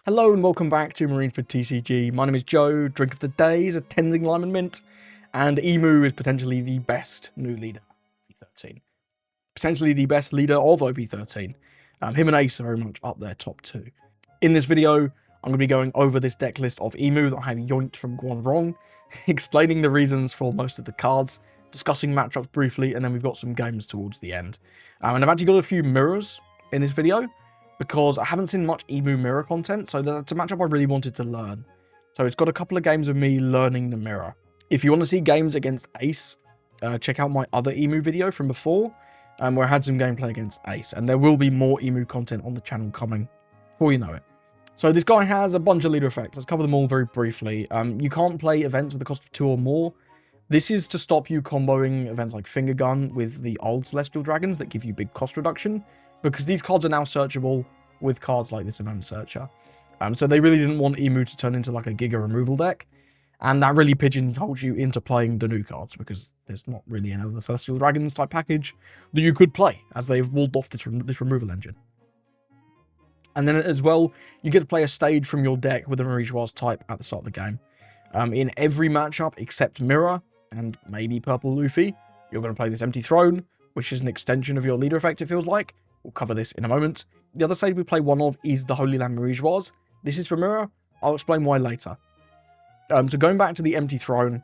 Hello and welcome back to Marineford TCG. My name is Joe, drink of the day is a Tenzing Lime and Mint, and Emu is potentially the best new leader of OP13. Potentially the best leader of OP13. Him and Ace are very much up there top two. In this video, I'm going to be going over this deck list of Emu that I have yoinked from Guanrong, explaining the reasons for most of the cards, discussing matchups briefly, and then we've got some games towards the end. And I've actually got a few mirrors in this video, because I haven't seen much Emu mirror content, so that's a matchup I really wanted to learn. So it's got a couple of games of me learning the mirror. If you want to see games against Ace, check out my other Emu video from before, where I had some gameplay against Ace, and there will be more Emu content on the channel coming, before you know it. So this guy has a bunch of leader effects. Let's cover them all very briefly. You can't play events with a cost of 2 or more. This is to stop you comboing events like Finger Gun with the old Celestial Dragons that give you big cost reduction, because these cards are now searchable with cards like this Event Searcher. So they really didn't want Emu to turn into like a Giga removal deck, and that really pigeonholes you into playing the new cards, because there's not really another Celestial Dragons type package that you could play, as they've walled off this removal engine. And then as well, you get to play a stage from your deck with a Rosas type at the start of the game. In every matchup except Mirror, and maybe Purple Luffy, you're going to play this Empty Throne, which is an extension of your leader effect, it feels like. We'll cover this in a moment. The other side we play one of is the Holy Land Rosas. This is for Mirror. I'll explain why later. So going back to the Empty Throne,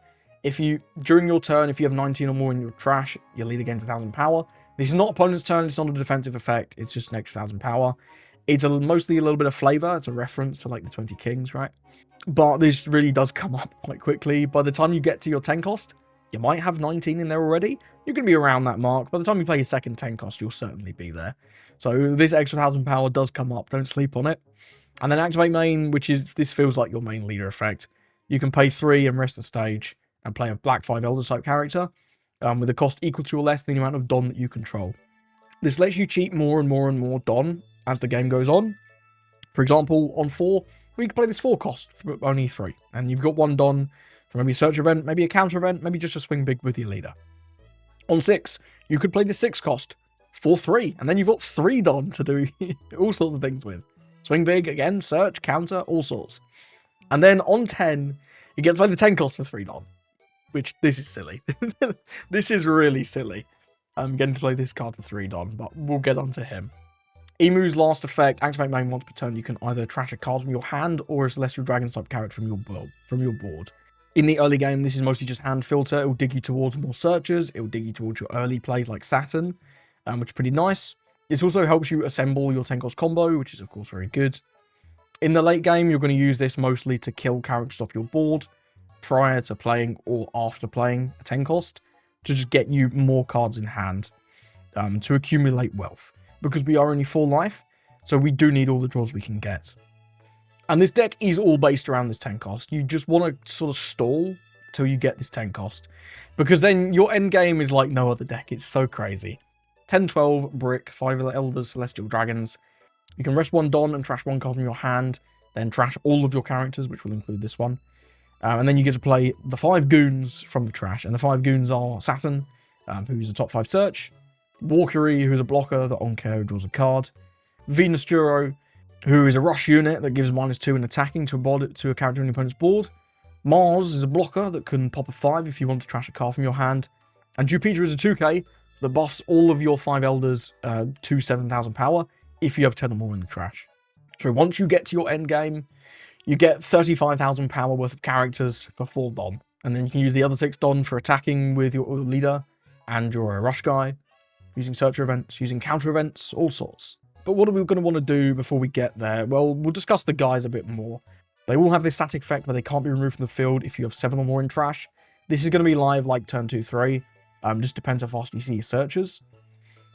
during your turn, if you have 19 or more in your trash, your leader gains 1,000 power. This is not opponent's turn, it's not a defensive effect, it's just an extra 1,000 power. It's mostly a little bit of flavor, it's a reference to like the 20 Kings, right? But this really does come up quite quickly. By the time you get to your 10 cost, you might have 19 in there already. You're going to be around that mark. By the time you play your second 10 cost, you'll certainly be there. So this extra 1,000 power does come up. Don't sleep on it. And then activate main, this feels like your main leader effect. You can pay 3 and rest the stage and play a black 5 Elder type character with a cost equal to or less than the amount of Don that you control. This lets you cheat more and more and more Don as the game goes on. For example, on 4, we can play this 4 cost for only 3. And you've got 1 Don for maybe a search event, maybe a counter event, maybe just a swing big with your leader. On 6, you could play the 6 cost for 3, and then you've got 3 Don to do all sorts of things with. Swing big, again, search, counter, all sorts. And then on 10, you get to play the 10 cost for 3 Don, which, this is silly. This is really silly. I'm getting to play this card for 3 Don, but we'll get onto him. Emu's last effect, activate main once per turn. You can either trash a card from your hand or a Celestial Dragon type character from your board. In the early game, this is mostly just hand filter. It will dig you towards more searchers. It will dig you towards your early plays like Saturn, which is pretty nice. This also helps you assemble your 10 cost combo, which is of course very good. In the late game, you're going to use this mostly to kill characters off your board prior to playing or after playing a 10 cost, to just get you more cards in hand to accumulate wealth. Because we are only 4 life, so we do need all the draws we can get. And this deck is all based around this 10 cost. You just want to sort of stall till you get this 10 cost, because then your end game is like no other deck. It's so crazy. 10, 12, Brick, 5 Elders, Celestial Dragons. You can rest 1 Don and trash 1 card from your hand, then trash all of your characters, which will include this one. And then you get to play the 5 Goons from the trash. And the 5 Goons are Saturn, who's a top 5 search. Walkery, who's a blocker that on care draws a card. Nusjuro, who is a rush unit that gives -2 in attacking to a character on your opponent's board. Mars is a blocker that can pop a 5 if you want to trash a card from your hand. And Jupiter is a 2k that buffs all of your 5 Elders to 7,000 power if you have 10 or more in the trash. So once you get to your end game, you get 35,000 power worth of characters for 4 Don. And then you can use the other 6 Don for attacking with your leader and your rush guy, using searcher events, using counter events, all sorts. But what are we going to want to do before we get there? Well, we'll discuss the guys a bit more. They all have this static effect where they can't be removed from the field if you have 7 or more in trash. This is going to be live like turn 2, 3. Just depends how fast you see your searchers.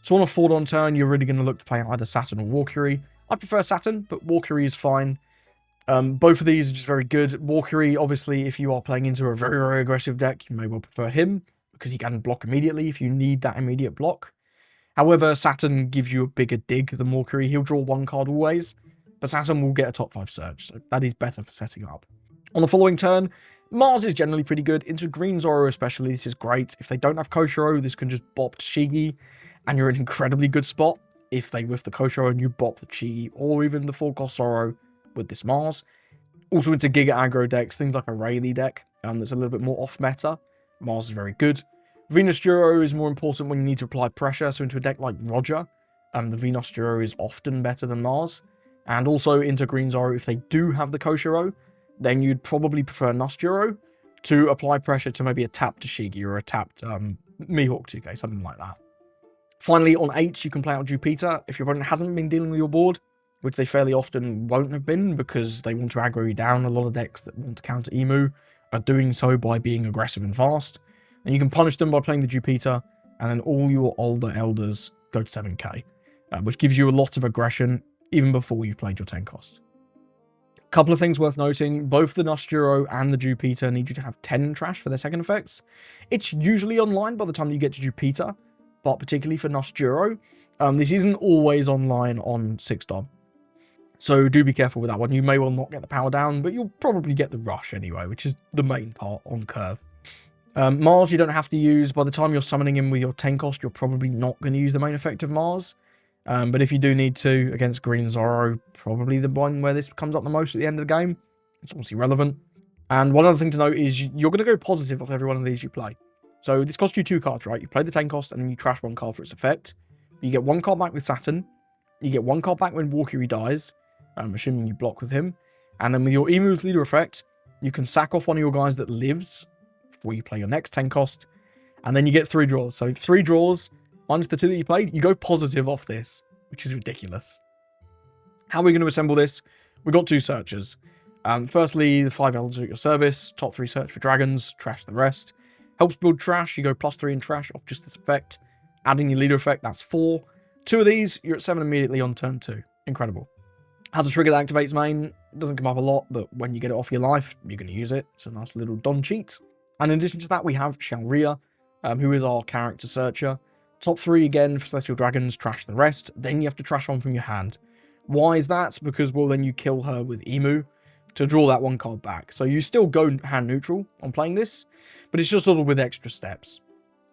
So on a 4 Don turn, you're really going to look to play either Saturn or Walkery. I prefer Saturn, but Walkery is fine. Both of these are just very good. Walkery, obviously, if you are playing into a very, very aggressive deck, you may well prefer him, because he can block immediately if you need that immediate block. However, Saturn gives you a bigger dig than Walkery. He'll draw 1 card always, but Saturn will get a top 5 search, so that is better for setting up. On the following turn, Mars is generally pretty good. Into Green Zoro especially, this is great. If they don't have Koshiro, this can just bop to Shigi, and you're in an incredibly good spot. If they whiff the Koshiro and you bop the Shigi, or even the 4 cost Zoro, with this Mars. Also into Giga aggro decks, things like a Rayleigh deck that's a little bit more off meta. Mars is very good. Venus Juro is more important when you need to apply pressure, so into a deck like Roger, the Venus Juro is often better than Mars. And also into Green Zoro, if they do have the Koshiro, then you'd probably prefer nusjuro to apply pressure to maybe a tapped Tashigi or a tapped Mihawk 2K, something like that. Finally, on 8, you can play out Jupiter. If your opponent hasn't been dealing with your board, which they fairly often won't have been because they want to aggro you down, a lot of decks that want to counter Emu are doing so by being aggressive and fast. And you can punish them by playing the Jupiter, and then all your older elders go to 7k, which gives you a lot of aggression even before you've played your 10 cost. Couple of things worth noting, both the nusjuro and the Jupiter need you to have 10 trash for their second effects. It's usually online by the time you get to Jupiter, but particularly for nusjuro, this isn't always online on 6 Dom. So do be careful with that one. You may well not get the power down, but you'll probably get the rush anyway, which is the main part on curve. Mars you don't have to use. By the time you're summoning him with your 10 cost, you're probably not going to use the main effect of Mars. But if you do need to, against Green Zoro, probably the one where this comes up the most at the end of the game. It's obviously relevant. And one other thing to note is you're going to go positive off every one of these you play. So this costs you 2 cards, right? You play the 10 cost and then you trash 1 card for its effect. You get 1 card back with Saturn. You get 1 card back when Valkyrie dies, assuming you block with him. And then with your Emu's leader effect, you can sack off one of your guys that lives before you play your next 10 cost. And then you get 3 draws. So 3 draws, minus the 2 that you played, you go positive off this, which is ridiculous. How are we going to assemble this? We've got 2 searchers. Firstly, the 5 elders at your service. Top 3 search for dragons, trash the rest. Helps build trash, you go +3 in trash off just this effect. Adding your leader effect, that's 4. 2 of these, you're at 7 immediately on turn 2. Incredible. Has a trigger that activates main. Doesn't come up a lot, but when you get it off your life, you're going to use it. It's a nice little Don cheat. And in addition to that, we have Shalria, who is our character searcher. Top 3 again for Celestial Dragons, trash the rest. Then you have to trash one from your hand. Why is that? Because, well, then you kill her with Emu to draw that 1 card back. So you still go hand neutral on playing this, but it's just sort of with extra steps.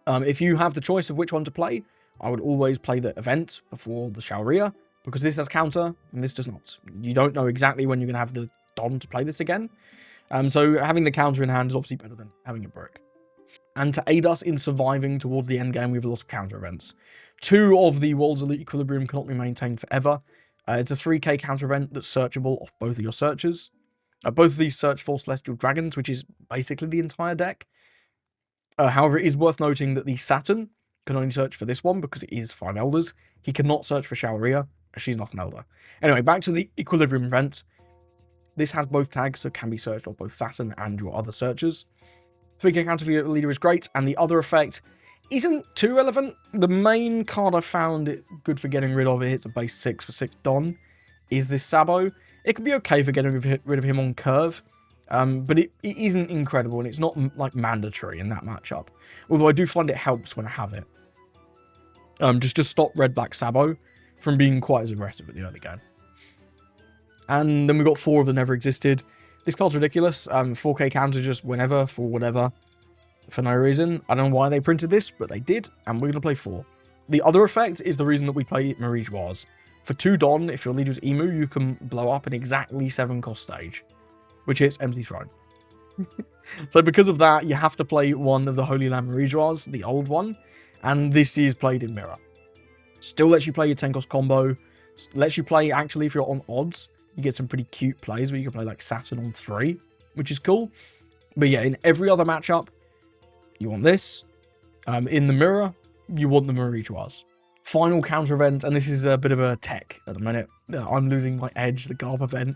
If you have the choice of which one to play, I would always play the event before the Shalria, because this has counter and this does not. You don't know exactly when you're going to have the Don to play this again. So having the counter in hand is obviously better than having it broke. And to aid us in surviving towards the end game, we have a lot of counter events. 2 of the World's Elite Equilibrium cannot be maintained forever. It's a 3k counter event that's searchable off both of your searchers. Both of these search for Celestial Dragons, which is basically the entire deck. However, it is worth noting that the Saturn can only search for this one because it is 5 elders. He cannot search for Shalria. She's not an elder. Anyway, back to the Equilibrium event. This has both tags, so can be searched off both Saturn and your other searchers. 3k counter for your leader is great, and the other effect isn't too relevant. The main card I found it good for getting rid of, it's a base 6 for 6 Don, is this Sabo. It could be okay for getting rid of him on curve, but it isn't incredible, and it's not like mandatory in that matchup. Although I do find it helps when I have it. Just to stop red-black Sabo from being quite as aggressive at the early game. And then we've got 4 of the Never Existed. This card's ridiculous. 4k counter just whenever, for whatever, for no reason. I don't know why they printed this, but they did, and we're going to play 4. The other effect is the reason that we play Marie Joise. For 2 Don, if your leader's Emu, you can blow up an exactly 7 cost stage, which hits Empty Throne. So because of that, you have to play one of the Holy Land Marie Joise, the old one, and this is played in Mirror. Still lets you play your 10 cost combo, lets you play, actually, if you're on odds, you get some pretty cute plays where you can play like Saturn on 3, which is cool. But yeah, in every other matchup, you want this. In the Mirror, you want the Marie Joise. Final counter event, and this is a bit of a tech at the minute. I'm losing my edge, the Garb event.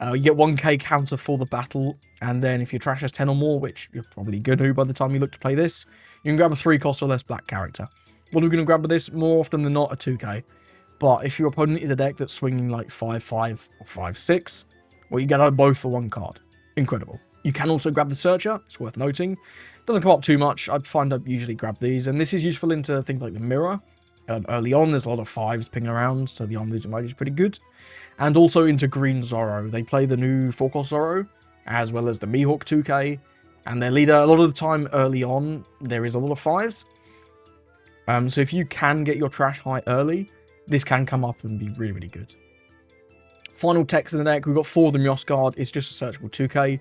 You get 1k counter for the battle, and then if your trash has 10 or more, which you're probably going to by the time you look to play this, you can grab a 3 cost or less black character. What are we going to grab with this? More often than not, a 2k. But if your opponent is a deck that's swinging like 5-5 or 5-6, well, you get both for 1 card. Incredible. You can also grab the Searcher, it's worth noting. Doesn't come up too much, I find I usually grab these, and this is useful into things like the Mirror. Early on, there's a lot of 5s pinging around, so the arm losing mode is pretty good. And also into Green Zoro. They play the new 4-cost Zoro, as well as the Mihawk 2k, and their leader, a lot of the time early on, there is a lot of 5s. So if you can get your trash high early, this can come up and be really, really good. Final text in the deck, we've got 4 of them. Yosgard is just a searchable 2k.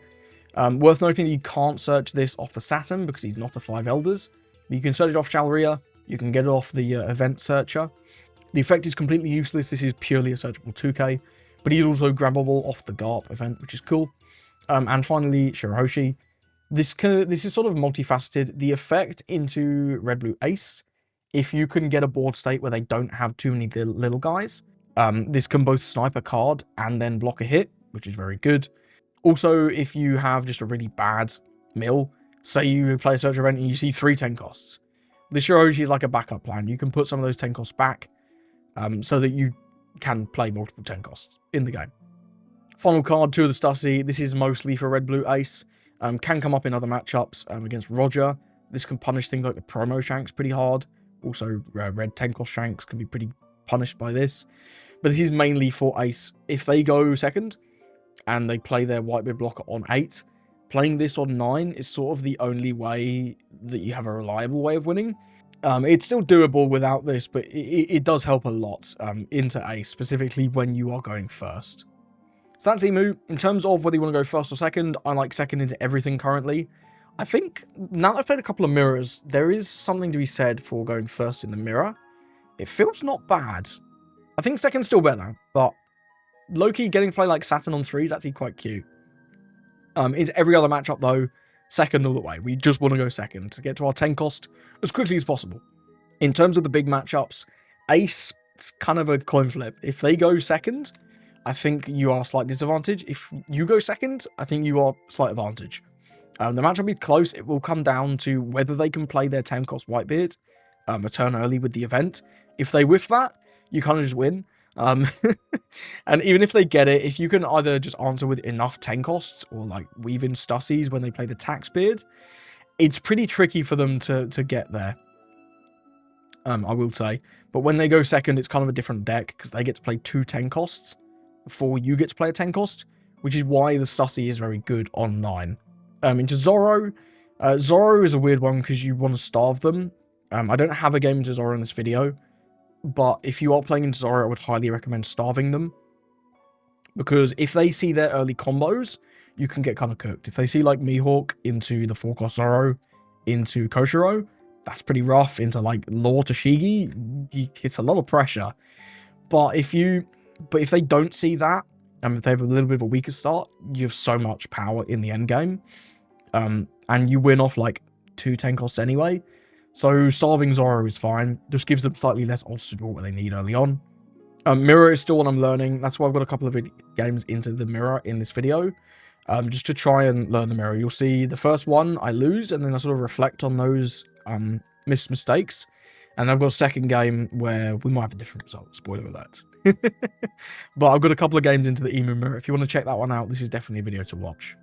Worth noting that you can't search this off the Saturn because he's not a 5 Elders. But you can search it off Challeria, you can get it off the event searcher. The effect is completely useless, this is purely a searchable 2k, but he's also grabbable off the Garp event, which is cool. And finally, Shirohoshi. This is sort of multifaceted. The effect into Red-Blue Ace, if you can get a board state where they don't have too many little guys, this can both snipe a card and then block a hit, which is very good. Also, if you have just a really bad mill, say you play a search event and you see 3 10 costs, this Shirohoshi is like a backup plan. You can put some of those 10 costs back so that you can play multiple 10 costs in the game. Final card, 2 of the Stussy. This is mostly for Red-Blue Ace. Can come up in other matchups against Roger. This can punish things like the promo Shanks pretty hard. Also, red 10 cost Shanks can be pretty punished by this. But this is mainly for Ace. If they go second and they play their Whitebeard blocker on 8, playing this on 9 is sort of the only way that you have a reliable way of winning. It's still doable without this, but it does help a lot into Ace, specifically when you are going first. So that's Emu. In terms of whether you want to go first or second, I like second into everything currently. I think, now that I've played a couple of mirrors, there is something to be said for going first in the mirror. It feels not bad. I think second's still better, but low-key getting to play like Saturn on 3 is actually quite cute. Into every other matchup though, second all the way. We just want to go second to get to our 10 cost as quickly as possible. In terms of the big matchups, Ace, it's kind of a coin flip. If they go second, I think you are slight disadvantage. If you go second, I think you are slight advantage. The matchup will be close. It will come down to whether they can play their 10 cost Whitebeard a turn early with the event. If they whiff that, you kind of just win. And even if they get it, if you can either just answer with enough 10 costs or like weave in Stussies when they play the tax beard, it's pretty tricky for them to get there. I will say. But when they go second, it's kind of a different deck because they get to play 2 10 costs before you get to play a 10 cost, which is why the Stussie is very good on 9. Into Zoro. Zoro is a weird one because you want to starve them. I don't have a game into Zoro in this video, but if you are playing into Zoro, I would highly recommend starving them. Because if they see their early combos, you can get kind of cooked. If they see like Mihawk into the 4-cost Zoro, into Koshiro, that's pretty rough. Into like Lore Toshigi, it's a lot of pressure. But if they don't see that, and if they have a little bit of a weaker start, you have so much power in the end game. And you win off like 2 10 costs anyway. So starving Zoro is fine. Just gives them slightly less odds to do what they need early on. Mirror is still what I'm learning. That's why I've got a couple of games into the mirror in this video. Just to try and learn the mirror. You'll see the first one I lose, and then I sort of reflect on those missed mistakes. And I've got a second game where we might have a different result. Spoiler alert. But I've got a couple of games into the Emu mirror. If you want to check that one out, this is definitely a video to watch.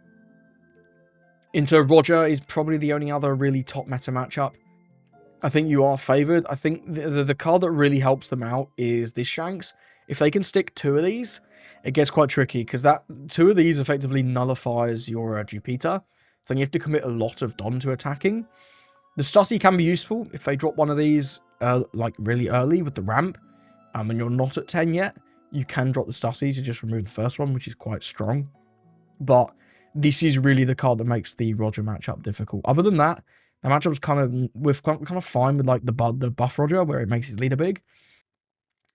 Into Roger is probably the only other really top meta matchup. I think you are favoured. I think the card that really helps them out is this Shanks. If they can stick 2 of these, it gets quite tricky because that 2 of these effectively nullifies your Jupiter. So you have to commit a lot of Don to attacking. The Stussy can be useful if they drop one of these like really early with the ramp, and you're not at 10 yet. You can drop the Stussy to just remove the first one, which is quite strong. But this is really the card that makes the Roger matchup difficult. Other than that, the matchup's kind of fine with like the buff Roger, where it makes his leader big.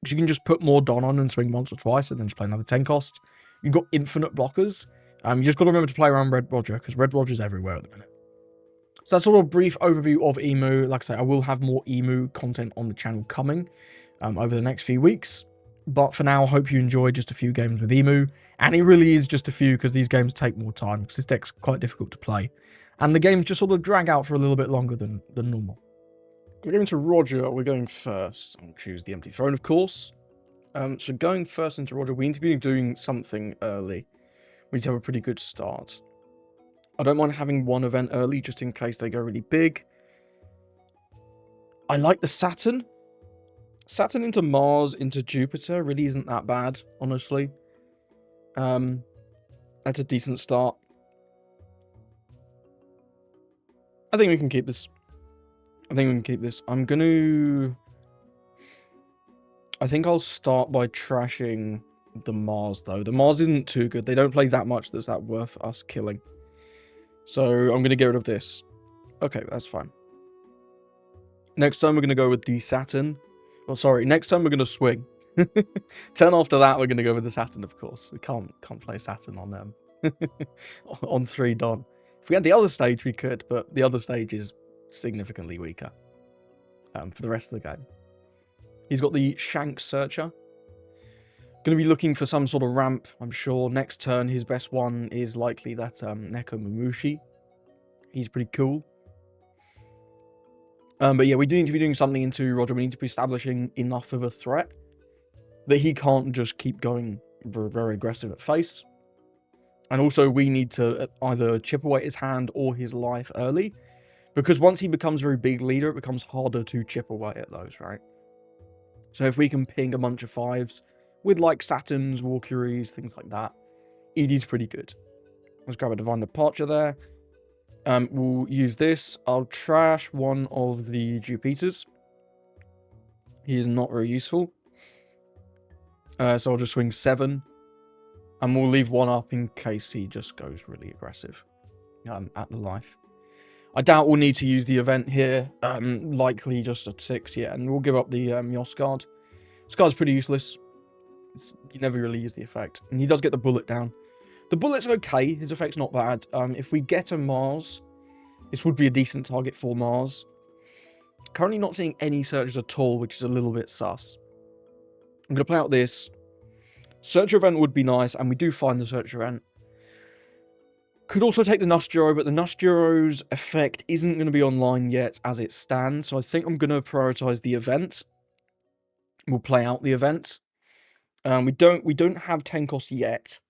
Because you can just put more Don on and swing once or twice, and then just play another 10 cost. You've got infinite blockers. You just got to remember to play around Red Roger, because Red Roger's everywhere at the minute. So that's sort of a brief overview of Emu. Like I say, I will have more Emu content on the channel coming over the next few weeks. But for now, I hope you enjoyed just a few games with Emu. And it really is just a few, because these games take more time, because this deck's quite difficult to play. And the games just sort of drag out for a little bit longer than normal. We're going to Roger, we're going first. I'll choose the Empty Throne, of course. So going first into Roger, we need to be doing something early. We need to have a pretty good start. I don't mind having one event early, just in case they go really big. I like the Saturn. Saturn into Mars, into Jupiter, really isn't that bad, honestly. That's a decent start. I think we can keep this. I think I'll start by trashing the Mars, though. The Mars isn't too good. They don't play that much that's that worth us killing. So I'm going to get rid of this. Okay, that's fine. Next turn, we're going to go with the Saturn. Oh, sorry. Next turn, we're going to swing. Turn after that, we're going to go with the Saturn, of course. We can't play Saturn on them. On 3 Don. If we had the other stage, we could, but the other stage is significantly weaker for the rest of the game. He's got the Shank Searcher. Going to be looking for some sort of ramp, I'm sure. Next turn, his best one is likely that Neko Mamushi. He's pretty cool. But yeah, we do need to be doing something into Roger. We need to be establishing enough of a threat that he can't just keep going very, very aggressive at face. And also, we need to either chip away his hand or his life early. Because once he becomes a very big leader, it becomes harder to chip away at those, right? So if we can ping a bunch of 5s with like Saturns, Walkyries, things like that, ED's pretty good. Let's grab a Divine Departure there. We'll use this. I'll trash one of the Jupiters. He is not very useful. So I'll just swing 7. And we'll leave 1 up in case he just goes really aggressive at the life. I doubt we'll need to use the event here. Likely just a 6, yeah. And we'll give up the Yosgard. Scar's pretty useless. You never really use the effect. And he does get the bullet down. The bullet's okay. His effect's not bad. If we get a Mars, this would be a decent target for Mars. Currently not seeing any searches at all, which is a little bit sus. I'm going to play out this. Searcher event would be nice, and we do find the searcher event. Could also take the nusjuro, but the nusjuro's effect isn't going to be online yet as it stands, so I think I'm going to prioritize the event. We'll play out the event. We don't have 10 cost yet.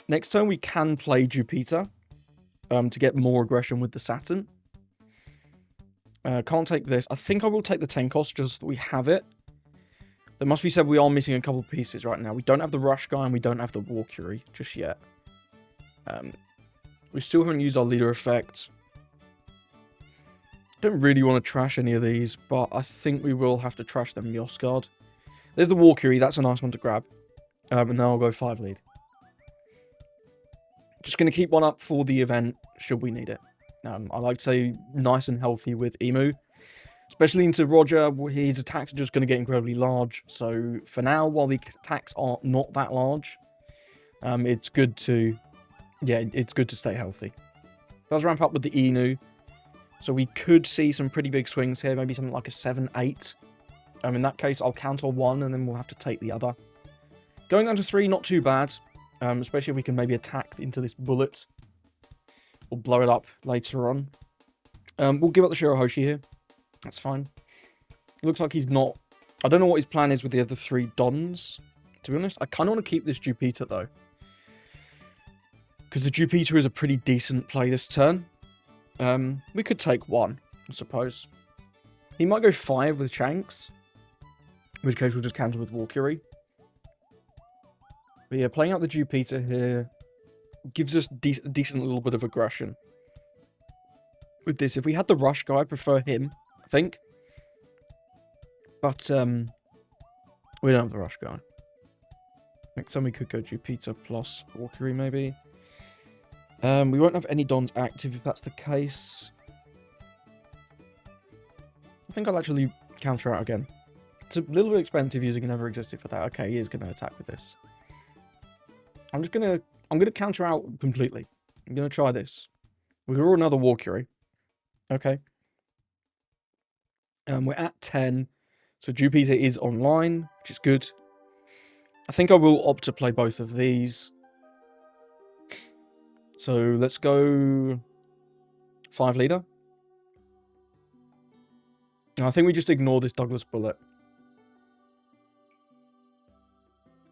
Next turn we can play Jupiter to get more aggression with the Saturn. Can't take this. I think I will take the 10 cost just so that we have it. That must be said, we are missing a couple pieces right now. We don't have the Rush Guy and we don't have the Walkyrie just yet. We still haven't used our leader effect. Don't really want to trash any of these, but I think we will have to trash them Yosgard. There's the Walkyrie, that's a nice one to grab. And then I'll go 5 lead. Just going to keep 1 up for the event, should we need it. I like to say nice and healthy with Emu. Especially into Roger, his attacks are just going to get incredibly large. So for now, while the attacks are not that large, it's good to, it's good to stay healthy. Does ramp up with the Inu. So we could see some pretty big swings here, maybe something like a 7-8. In that case, I'll counter 1 and then we'll have to take the other. Going down to 3, not too bad. Especially if we can maybe attack into this bullet. Or blow it up later on. We'll give up the Shirohoshi here. That's fine. It looks like he's not... I don't know what his plan is with the other 3 Dons. To be honest, I kind of want to keep this Jupiter, though. Because the Jupiter is a pretty decent play this turn. We could take 1, I suppose. He might go 5 with Shanks. In which case, we'll just counter with Walkyrie. But yeah, playing out the Jupiter here gives us a decent little bit of aggression. With this, if we had the Rush Guy, I'd prefer him, I think. But, we don't have the Rush Guy. Next time we could go Jupiter plus Walkyrie, maybe. We won't have any Dons active if that's the case. I think I'll actually counter out again. It's a little bit expensive using an Never Existed for that. Okay, he is going to attack with this. I'm gonna counter out completely. I'm gonna try this. We draw another Walkyrie. Okay. We're at 10. So Jupiter is online, which is good. I think I will opt to play both of these. So let's go 5 leader. And I think we just ignore this Douglas bullet.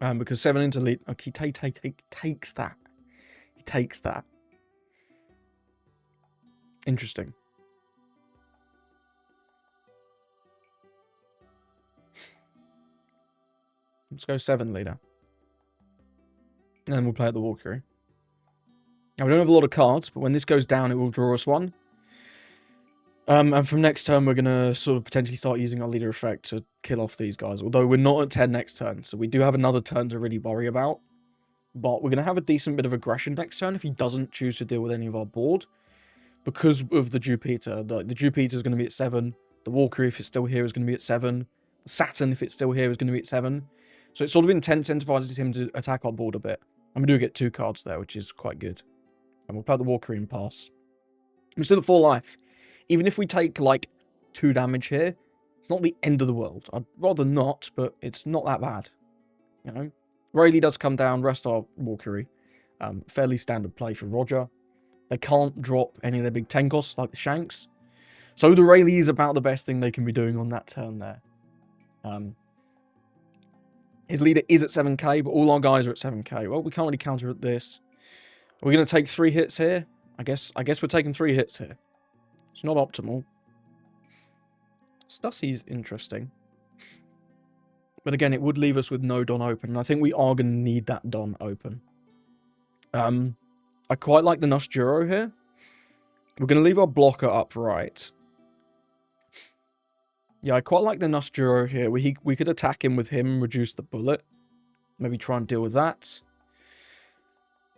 Because 7 into lead... Okay, takes that. He takes that. Interesting. Let's go 7 leader. And we'll play at the Walkyrie. Now, we don't have a lot of cards, but when this goes down, it will draw us 1. And from next turn, we're going to sort of potentially start using our leader effect to kill off these guys. Although we're not at 10 next turn, so we do have another turn to really worry about. But we're going to have a decent bit of aggression next turn if he doesn't choose to deal with any of our board. Because of the Jupiter. The Jupiter is going to be at 7. The Walker, if it's still here, is going to be at 7. The Saturn, if it's still here, is going to be at 7. So it sort of incentivizes him to attack our board a bit. And we do get 2 cards there, which is quite good. And we'll play the Walker and pass. We're still at 4 life. Even if we take, like, 2 damage here, it's not the end of the world. I'd rather not, but it's not that bad. You know? Rayleigh does come down, rest our Walkery. Fairly standard play for Roger. They can't drop any of their big 10 costs like the Shanks. So the Rayleigh is about the best thing they can be doing on that turn there. His leader is at 7k, but all our guys are at 7k. Well, we can't really counter at this. Are we going to take 3 hits here? I guess we're taking 3 hits here. It's not optimal. Stussy's interesting. But again, it would leave us with no Don open. And I think we are going to need that Don open. I quite like the nusjuro here. We're going to leave our blocker upright. Yeah, I quite like the nusjuro here. We could attack him with him and reduce the bullet. Maybe try and deal with that.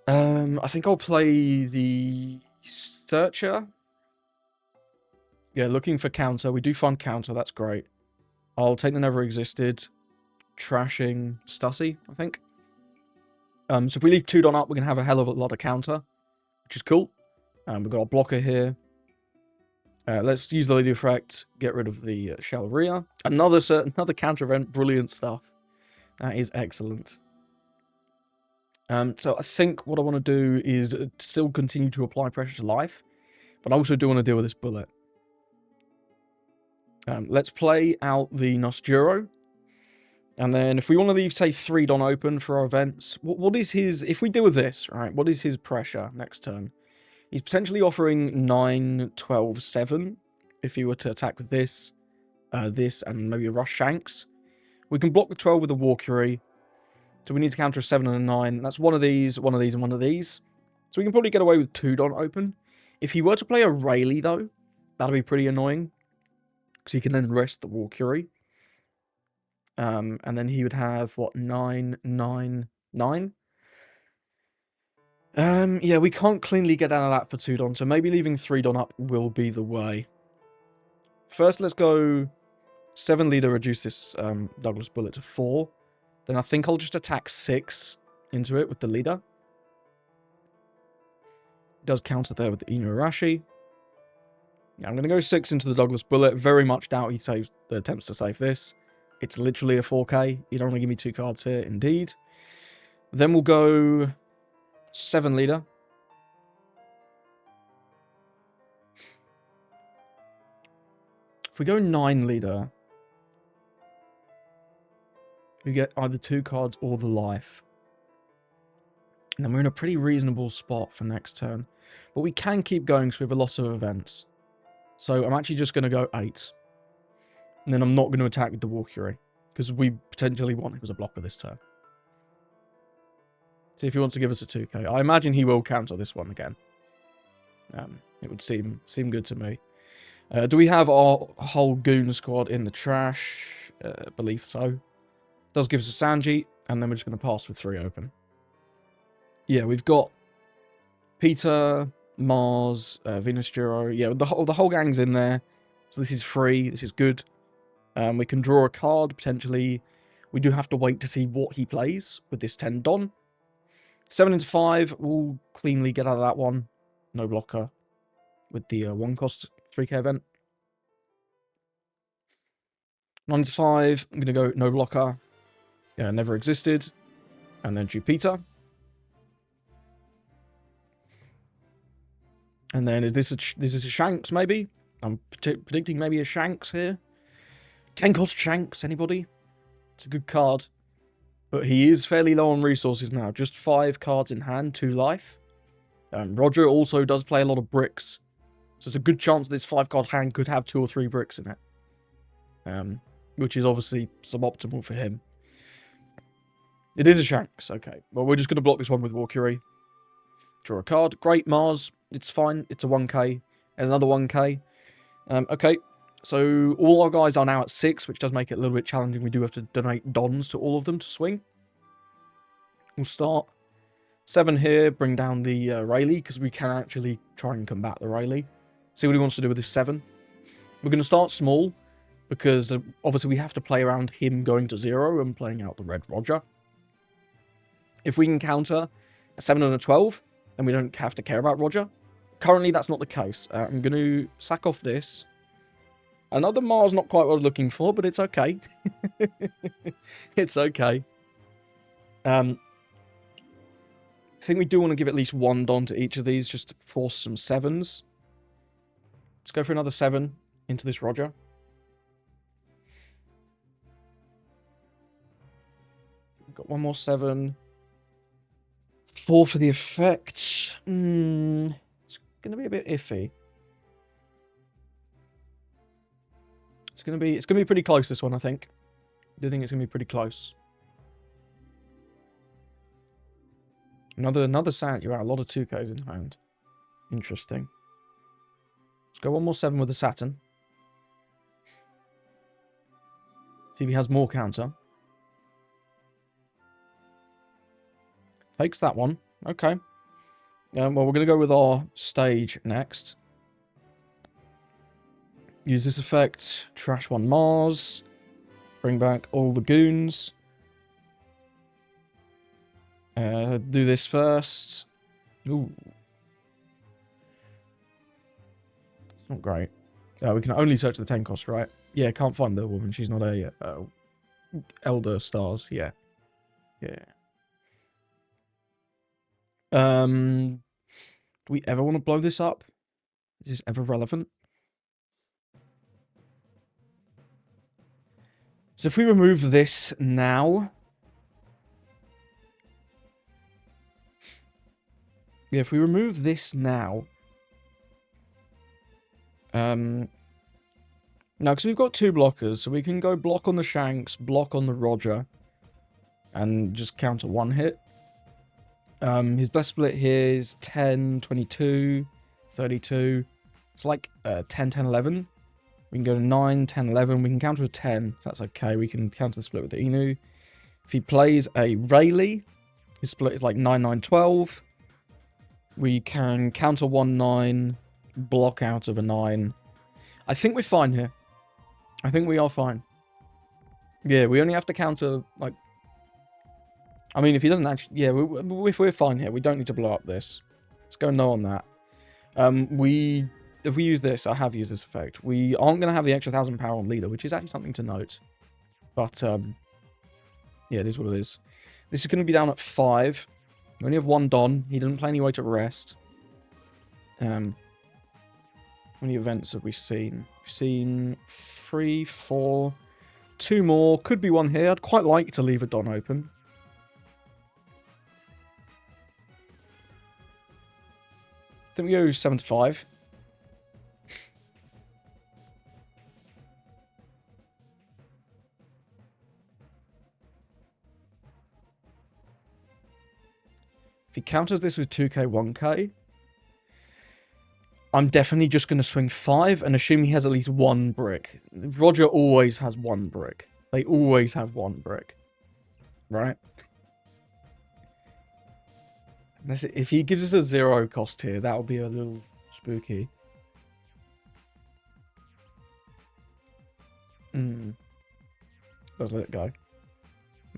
I think I'll play the Searcher. Yeah, looking for counter. We do find counter. That's great. I'll take the Never Existed. Trashing Stussy, I think. So if we leave 2 Don up, we're going to have a hell of a lot of counter, which is cool. We've got our blocker here. Let's use the leader effect. Get rid of the Shalria. Another counter event. Brilliant stuff. That is excellent. So I think what I want to do is still continue to apply pressure to life, but I also do want to deal with this bullet. Let's play out the nusjuro. And then if we want to leave, say, 3 Don open for our events, what is his... If we deal with this, right, what is his pressure next turn? He's potentially offering 9, 12, 7 if he were to attack with this, this, and maybe a Rush Shanks. We can block the 12 with a Walkery. So we need to counter a 7 and a 9. That's one of these, one of these, and one of these. So we can probably get away with 2 Don open. If he were to play a Rayleigh, though, that'd be pretty annoying. Because he can then rest the Walkery. And then he would have, what, 9, 9, 9? Yeah, we can't cleanly get out of that for 2 Don, so maybe leaving 3 Don up will be the way. First, let's go 7 leader, reduce this Douglas bullet to 4. Then I think I'll just attack 6 into it with the leader. Does counter there with the Inuarashi. Yeah, I'm going to go 6 into the Douglas bullet. Very much doubt he attempts to save this. It's literally a 4k. You don't want to give me 2 cards here, indeed. Then we'll go 7 leader. If we go 9 leader, we get either 2 cards or the life. And then we're in a pretty reasonable spot for next turn. But we can keep going because we have a lot of events. So I'm actually just going to go 8. And then I'm not going to attack with the Walkery. Because we potentially want him as a blocker this turn. See if he wants to give us a 2k. I imagine he will counter this one again. It would seem good to me. Do we have our whole goon squad in the trash? Believe so. Does give us a Sanji. And then we're just going to pass with 3 open. Yeah, we've got Peter, Mars, Venus Juro. Yeah, the whole gang's in there. So this is free. This is good. We can draw a card, potentially. We do have to wait to see what he plays with this 10 Don. 7 into 5, we'll cleanly get out of that one. No blocker with the 1 cost 3k event. 9 into 5, I'm going to go no blocker. Yeah, Never Existed. And then Jupiter. And then is this a Shanks, maybe? I'm predicting maybe a Shanks here. 10 cost Shanks, anybody? It's a good card. But he is fairly low on resources now. Just 5 cards in hand, 2 life. Roger also does play a lot of bricks. So it's a good chance this 5-card hand could have 2 or 3 bricks in it. Which is obviously suboptimal for him. It is a Shanks, okay. Well, we're just going to block this one with Walkery. Draw a card. Great, Mars. It's fine. It's a 1k. There's another 1k. Okay, so all our guys are now at 6, which does make it a little bit challenging. We do have to donate dons to all of them to swing. We'll start 7 here, bring down the Rayleigh, because we can actually try and combat the Rayleigh. See what he wants to do with this 7. We're going to start small, because obviously we have to play around him going to 0 and playing out the Red Roger. If we can counter a 7 and a 12, then we don't have to care about Roger. Currently, that's not the case. I'm going to sack off this. Another Mars, not quite what I'm looking for, but it's okay. It's okay. I think we do want to give at least 1 Don to each of these, just to force some 7s. Let's go for another 7 into this Roger. We've got 1 more 7. 4 for the effect. It's going to be a bit iffy. It's going to be pretty close, this one, I think. I do think it's going to be pretty close. Another Sat, you're out a lot of 2Ks in hand. Interesting. Let's go 1 more 7 with the Saturn. See if he has more counter. Takes that one. Okay. Well, we're going to go with our stage next. Use this effect. Trash 1 Mars. Bring back all the goons. Do this first. Ooh. Not great. We can only search the 10 cost, right? Yeah, can't find the woman. She's not a Elder Stars. Yeah. Yeah. Do we ever want to blow this up? Is this ever relevant? So if we remove this now... Yeah, if we remove this now... Now, because we've got 2 blockers, so we can go block on the Shanks, block on the Roger, and just counter 1 hit. His best split here is 10, 22, 32. It's like 10, 10, 11. We can go to 9, 10, 11. We can counter a 10, so that's okay. We can counter the split with the Inu. If he plays a Rayleigh, his split is like 9, 9, 12. We can counter 1, 9, block out of a 9. I think we're fine here. I think we are fine. Yeah, we only have to counter, like... I mean, if he doesn't actually... Yeah, if we're fine here, we don't need to blow up this. Let's go no on that. If we use this, I have used this effect, we aren't going to have the extra 1,000 power on leader, which is actually something to note. But, yeah, it is what it is. This is going to be down at 5. We only have 1 Don. He didn't play any way to rest. How many events have we seen? We've seen 3, 4, 2 more. Could be 1 here. I'd quite like to leave a Don open. I think we go 75. If he counters this with 2k, 1k, I'm definitely just going to swing 5 and assume he has at least 1 brick. Roger always has 1 brick. They always have 1 brick. Right? If he gives us a 0 cost here, that'll be a little spooky. Let's let it go.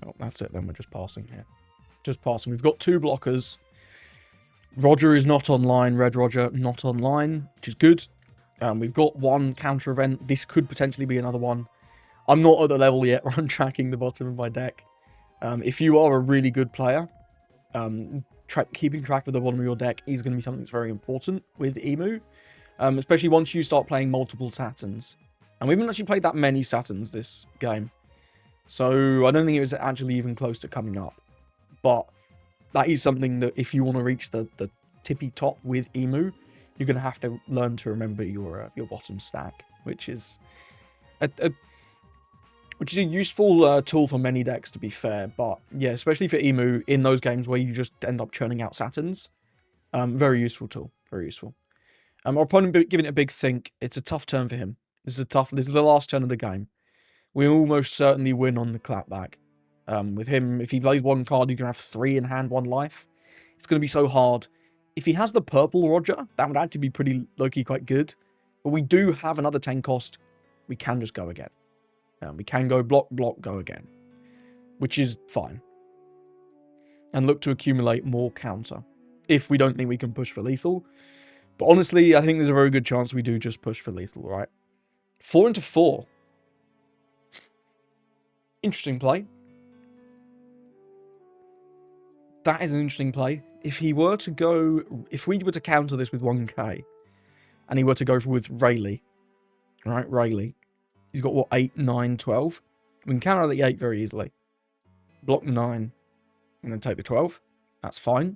No, that's it then. We're just passing here. Just passing. We've got 2 blockers. Roger is not online. Red Roger not online, which is good. We've got 1 counter event. This could potentially be another one. I'm not at the level yet where I'm tracking the bottom of my deck. If you are a really good player, keeping track of the bottom of your deck is going to be something that's very important with Emu. Especially once you start playing multiple Saturns. And we haven't actually played that many Saturns this game. So I don't think it was actually even close to coming up. But that is something that if you want to reach the tippy top with Emu, you're going to have to learn to remember your bottom stack, which is a useful tool for many decks, to be fair. But yeah, especially for Emu in those games where you just end up churning out Saturns. Very useful tool. Very useful. Our opponent giving it a big think. It's a tough turn for him. This is the last turn of the game. We almost certainly win on the clapback. With him, if he plays one card, you can have 3 in hand, 1 life. It's going to be so hard. If he has the purple Roger, that would actually be pretty low-key quite good. But we do have another 10 cost. We can just go again. We can go block, block, go again. Which is fine. And look to accumulate more counter. If we don't think we can push for lethal. But honestly, I think there's a very good chance we do just push for lethal, right? 4 into 4. Interesting play. That is an interesting play. If we were to counter this with 1k, and he were to go with Rayleigh, right? Rayleigh. He's got, what, 8, 9, 12? We can counter the 8 very easily. Block the 9, and then take the 12. That's fine.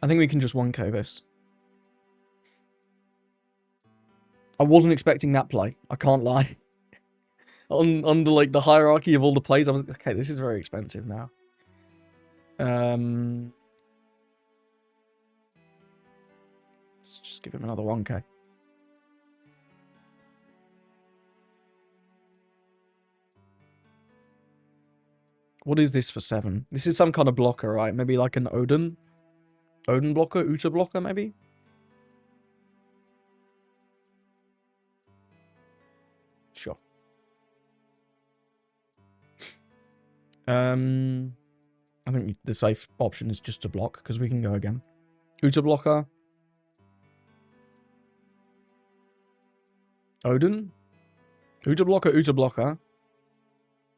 I think we can just 1k this. I wasn't expecting that play. I can't lie. On the, like, the hierarchy of all the plays, I was okay, this is very expensive now. Let's just give him another 1k. What is this for 7? This is some kind of blocker, right? Maybe like an Odin? Odin blocker? Uta blocker, maybe? Sure. I think the safe option is just to block, because we can go again. Uta blocker. Odin? Uta blocker, Uta blocker.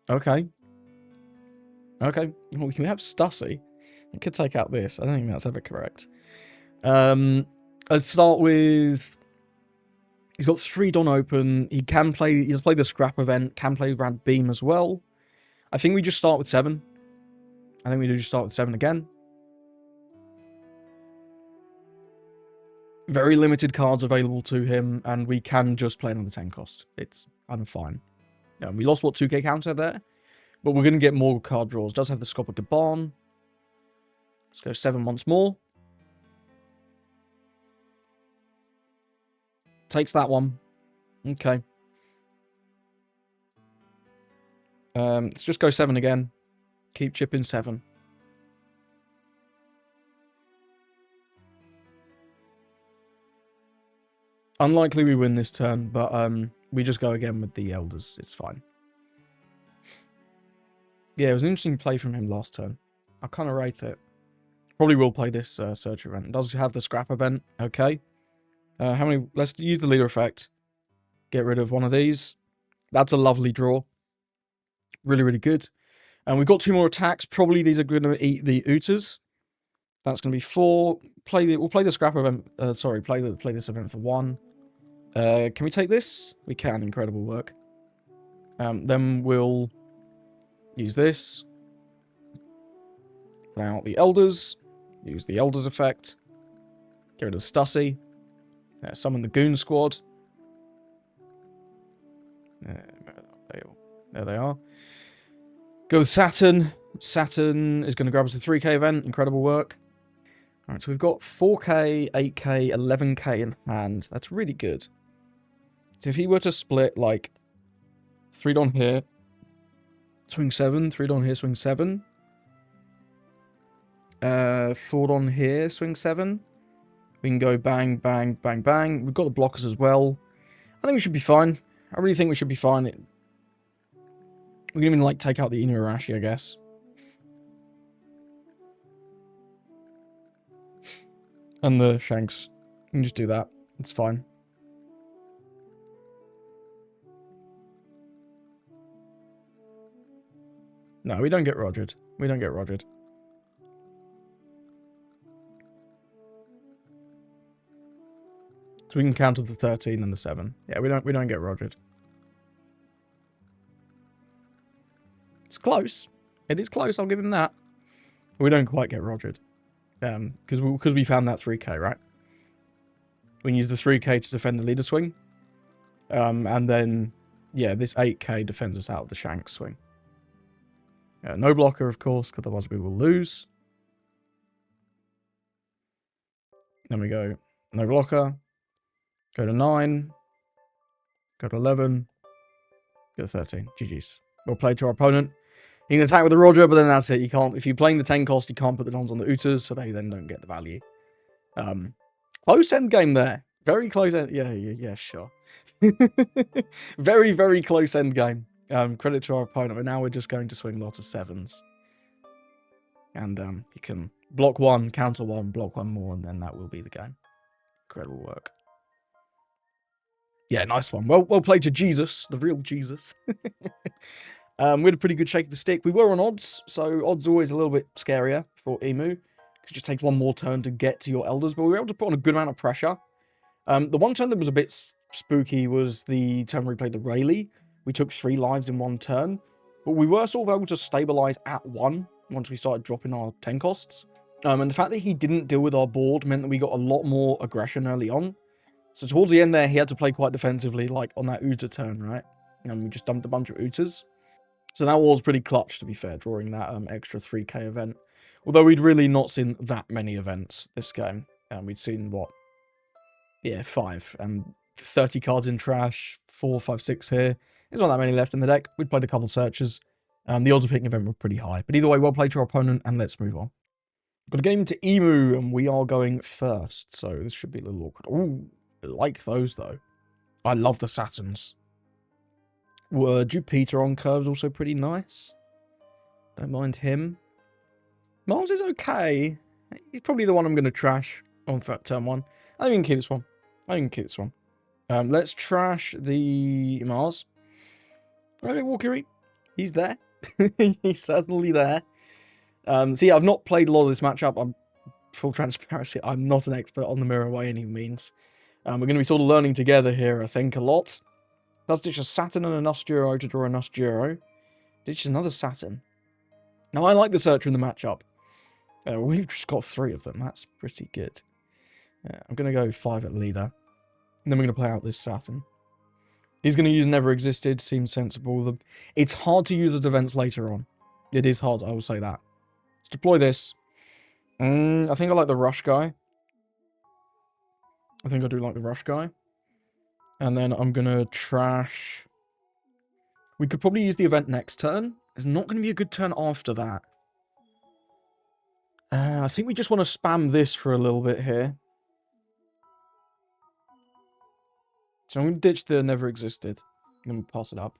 Okay. Okay. Well, we have Stussy. I could take out this. I don't think that's ever correct. Let's start with... He's got 3 Don open. He can play... He's played the Scrap event. Can play Rad Beam as well. I think we just start with 7. I think we do just start with 7 again. Very limited cards available to him, and we can just play another 10 cost. It's kind of fine. We lost, what, 2k counter there? But we're going to get more card draws. Does have the Scopper Gaban. Let's go 7 once more. Takes that one. Okay. Let's just go 7 again. Keep chipping 7. Unlikely we win this turn, but we just go again with the Elders. It's fine. Yeah, it was an interesting play from him last turn. I kind of rate it. Probably will play this search event. It does have the Scrap event. Okay. How many? Let's use the leader effect. Get rid of one of these. That's a lovely draw. Really, really good. And we've got 2 more attacks. Probably these are going to eat the Utas. That's going to be 4. We'll play the Scrap event. Sorry, play this event for 1. Can we take this? We can. Incredible work. Then we'll use this. Play out the Elders. Use the Elders effect. Get rid of Stussy. Summon the Goon Squad. There they are. Go with Saturn. Saturn is going to grab us a 3k event. Incredible work. Alright, so we've got 4k, 8k, 11k in hand. That's really good. So if he were to split, like, 3 Don here, swing 7, 3 Don here, swing 7. 4 Don here, swing 7. We can go bang, bang, bang, bang. We've got the blockers as well. I think we should be fine. I really think we should be fine. We can even, like, take out the Inuarashi, I guess. And the Shanks. We can just do that. It's fine. No, we don't get Rogered. We don't get Rogered. So we can counter the 13 and the 7. Yeah, we don't get Rogered. It's close. It is close, I'll give him that. We don't quite get Rogered. Because we found that 3k, right? We can use the 3k to defend the leader swing. And then, yeah, this 8k defends us out of the Shank swing. No blocker, of course, because otherwise we will lose. Then we go no blocker. Go to 9. Go to 11. Go to 13. GG's. Well played to our opponent. He can attack with the Roger, but then that's it. You can't, if you're playing the 10 cost, you can't put the Dons on the Utas, so they then don't get the value. Close end game there. Very close end. Yeah, sure. Very, very close end game. Credit to our opponent, but now we're just going to swing a lot of 7s. And you can block 1, counter 1, block 1 more, and then that will be the game. Incredible work. Yeah, nice one. Well played to Jesus, the real Jesus. We had a pretty good shake of the stick. We were on odds, so odds always a little bit scarier for Emu, because it just takes one more turn to get to your elders, but we were able to put on a good amount of pressure. The one turn that was a bit spooky was the turn where we played the Rayleigh. We took 3 lives in one turn, but we were sort of able to stabilize at 1 once we started dropping our 10 costs. And the fact that he didn't deal with our board meant that we got a lot more aggression early on. So towards the end there, he had to play quite defensively, like on that Uta turn, right? And we just dumped a bunch of Utas. So that was pretty clutch, to be fair, drawing that extra 3k event. Although we'd really not seen that many events this game. We'd seen, what? Yeah, 5. And 30 cards in trash, 4, 5, 6 here. There's not that many left in the deck. We'd played a couple searches. The odds of picking event were pretty high. But either way, well played to our opponent, and let's move on. Got a game into Emu, and we are going first. So this should be a little awkward. Ooh, I like those, though. I love the Saturns. Jupiter on curve's also pretty nice. Don't mind him. Mars is okay. He's probably the one I'm going to trash on turn 1. I think we can keep this one. Let's trash the Mars. Okay, Walkery. He's there. He's certainly there. So yeah, I've not played a lot of this matchup. I'm full transparency. I'm not an expert on the mirror by any means. We're going to be sort of learning together here, I think, a lot. Does ditch a Saturn and a nusjuro to draw a nusjuro. Ditches another Saturn. Now, I like the Searcher in the matchup. We've just got 3 of them. That's pretty good. I'm going to go 5 at leader. And then we're going to play out this Saturn. He's going to use Never Existed. Seems sensible. It's hard to use the events later on. It is hard, I will say that. Let's deploy this. I think I like the Rush guy. I think I do like the Rush guy. And then I'm going to trash... We could probably use the event next turn. It's not going to be a good turn after that. I think we just want to spam this for a little bit here. So I'm going to ditch the Never Existed. I'm going to pass it up.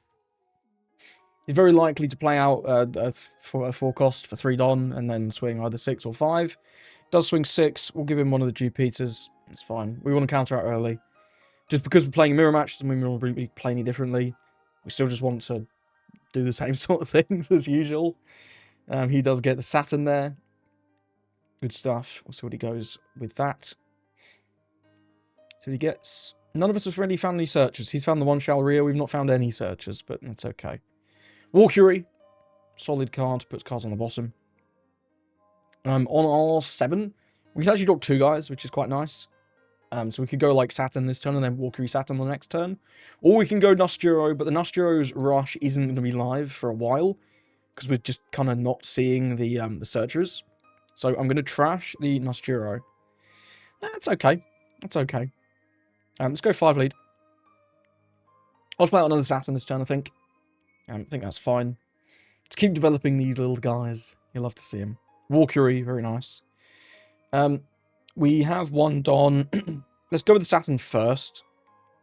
He's very likely to play out for a 4 cost for 3 Don and then swing either 6 or 5. Does swing 6. We'll give him one of the Jupiters. It's fine. We want to counter out early. Just because we're playing a mirror match doesn't mean we'll really play any differently. We still just want to do the same sort of things as usual. He does get the Saturn there. Good stuff. We'll see what he goes with that. So he gets... None of us have really found any searchers. He's found the one Shalria. We've not found any searchers, but that's okay. Walkery. Solid card. Puts cards on the bottom. On our 7, we can actually drop 2 guys, which is quite nice. So we could go like Saturn this turn and then Walkery Saturn the next turn. Or we can go nusjuro, but the nusjuro's rush isn't going to be live for a while. Because we're just kind of not seeing the searchers. So I'm going to trash the nusjuro. That's okay. That's okay. Let's go 5 lead. I'll just play out another Saturn this turn, I think. I think that's fine. Let's keep developing these little guys. You'll love to see them. Walkery, very nice. We have 1 Don. Let's go with the Saturn first.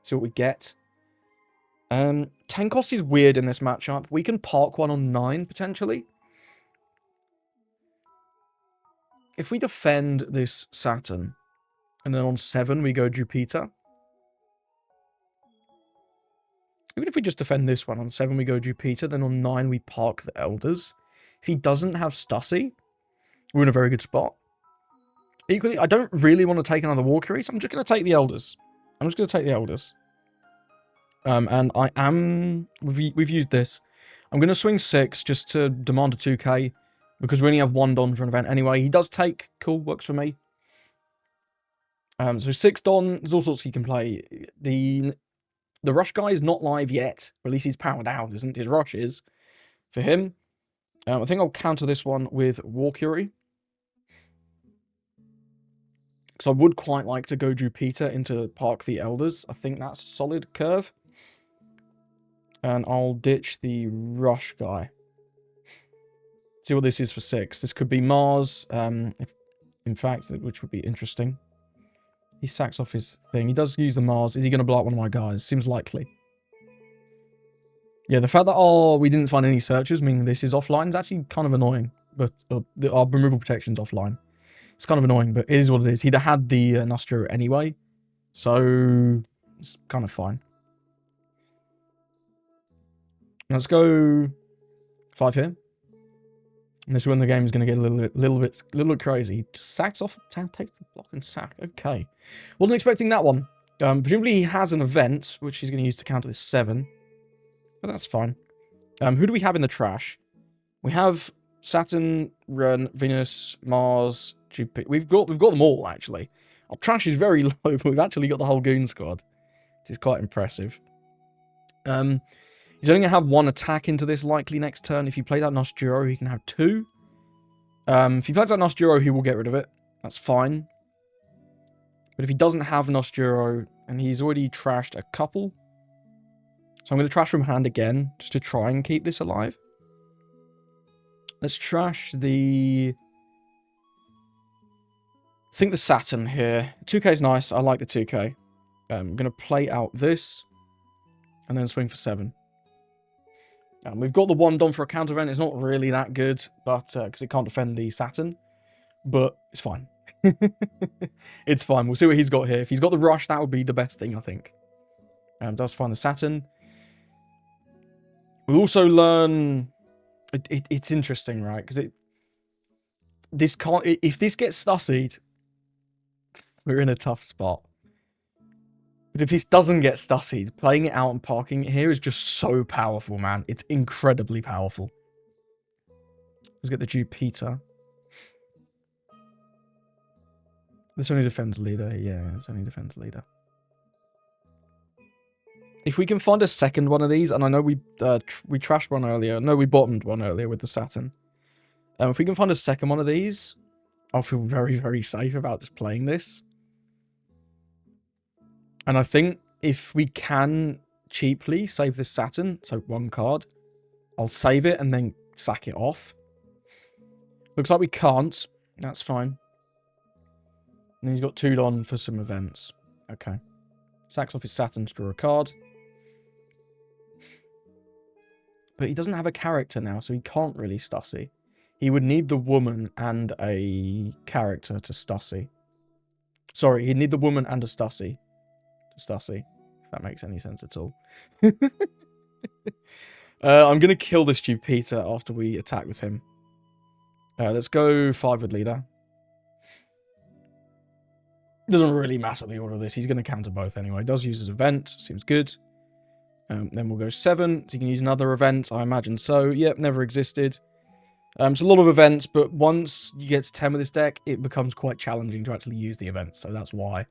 See what we get. 10 cost is weird in this matchup. We can park 1 on 9, potentially. If we defend this Saturn, and then on 7 we go Jupiter. Even if we just defend this one, on 7 we go Jupiter, then on 9 we park the Elders. If he doesn't have Stussy, we're in a very good spot. Equally, I don't really want to take another Walkery, so I'm just going to take the Elders. And I am... We've used this. I'm going to swing 6 just to demand a 2k, because we only have 1 Don for an event anyway. He does take. Cool, works for me. So 6 Don, there's all sorts he can play. The Rush guy is not live yet. Or at least he's powered out, isn't his Rush is. For him. I think I'll counter this one with Walkery. Because I would quite like to go Jupiter into Park the Elders. I think that's a solid curve. And I'll ditch the Rush guy. See what this is for 6. This could be Mars, if, in fact, which would be interesting. He sacks off his thing. He does use the Mars. Is he going to blow up one of my guys? Seems likely. Yeah, the fact that we didn't find any searches, meaning this is offline, is actually kind of annoying. But our removal protection's offline. It's kind of annoying, but it is what it is. He'd have had the nusjuro anyway, so it's kind of fine. Let's go 5 here. And this is when the game is going to get a little bit crazy. Just sacks off, takes the block and sack. Okay, wasn't expecting that one. Presumably he has an event which he's going to use to counter this 7, but that's fine. Who do we have in the trash? We have Saturn, Venus, Mars, Jupiter. We've got them all actually. Our trash is very low, but we've actually got the whole goon squad, which is quite impressive. He's only going to have 1 attack into this likely next turn. If he plays out nusjuro, he can have 2. If he plays out nusjuro, he will get rid of it. That's fine. But if he doesn't have nusjuro, and he's already trashed a couple, so I'm going to trash from hand again, just to try and keep this alive. Let's trash the... I think the Saturn here. 2k is nice. I like the 2k. I'm going to play out this, and then swing for 7. We've got the 1 done for a counter event. It's not really that good, but because it can't defend the Saturn, but it's fine. It's fine. We'll see what he's got here. If he's got the rush, that would be the best thing, I think. Does find the Saturn. We'll also learn... It's interesting, right? Because this can't... If this gets stussied, we're in a tough spot. But if this doesn't get stussied, playing it out and parking it here is just so powerful, man. It's incredibly powerful. Let's get the Jupiter. This only defends leader. Yeah, it's only defends leader. If we can find a second one of these, and I know we trashed one earlier. No, we bottomed one earlier with the Saturn. If we can find a second one of these, I'll feel very, very safe about just playing this. And I think if we can cheaply save this Saturn, so 1 card, I'll save it and then sack it off. Looks like we can't. That's fine. And he's got 2 on for some events. Okay. Sacks off his Saturn to draw a card. But he doesn't have a character now, so he can't really stussy. He would need the woman and a character to stussy. Sorry, he'd need the woman and a stussy. Stussy, if that makes any sense at all. I'm going to kill this Jupiter after we attack with him. Let's go 5 with leader. Doesn't really matter the order of this. He's going to counter both anyway. Does use his event. Seems good. Then we'll go 7. So he can use another event. I imagine so. Yep, never existed. It's a lot of events, but once you get to 10 with this deck, it becomes quite challenging to actually use the event. So that's why.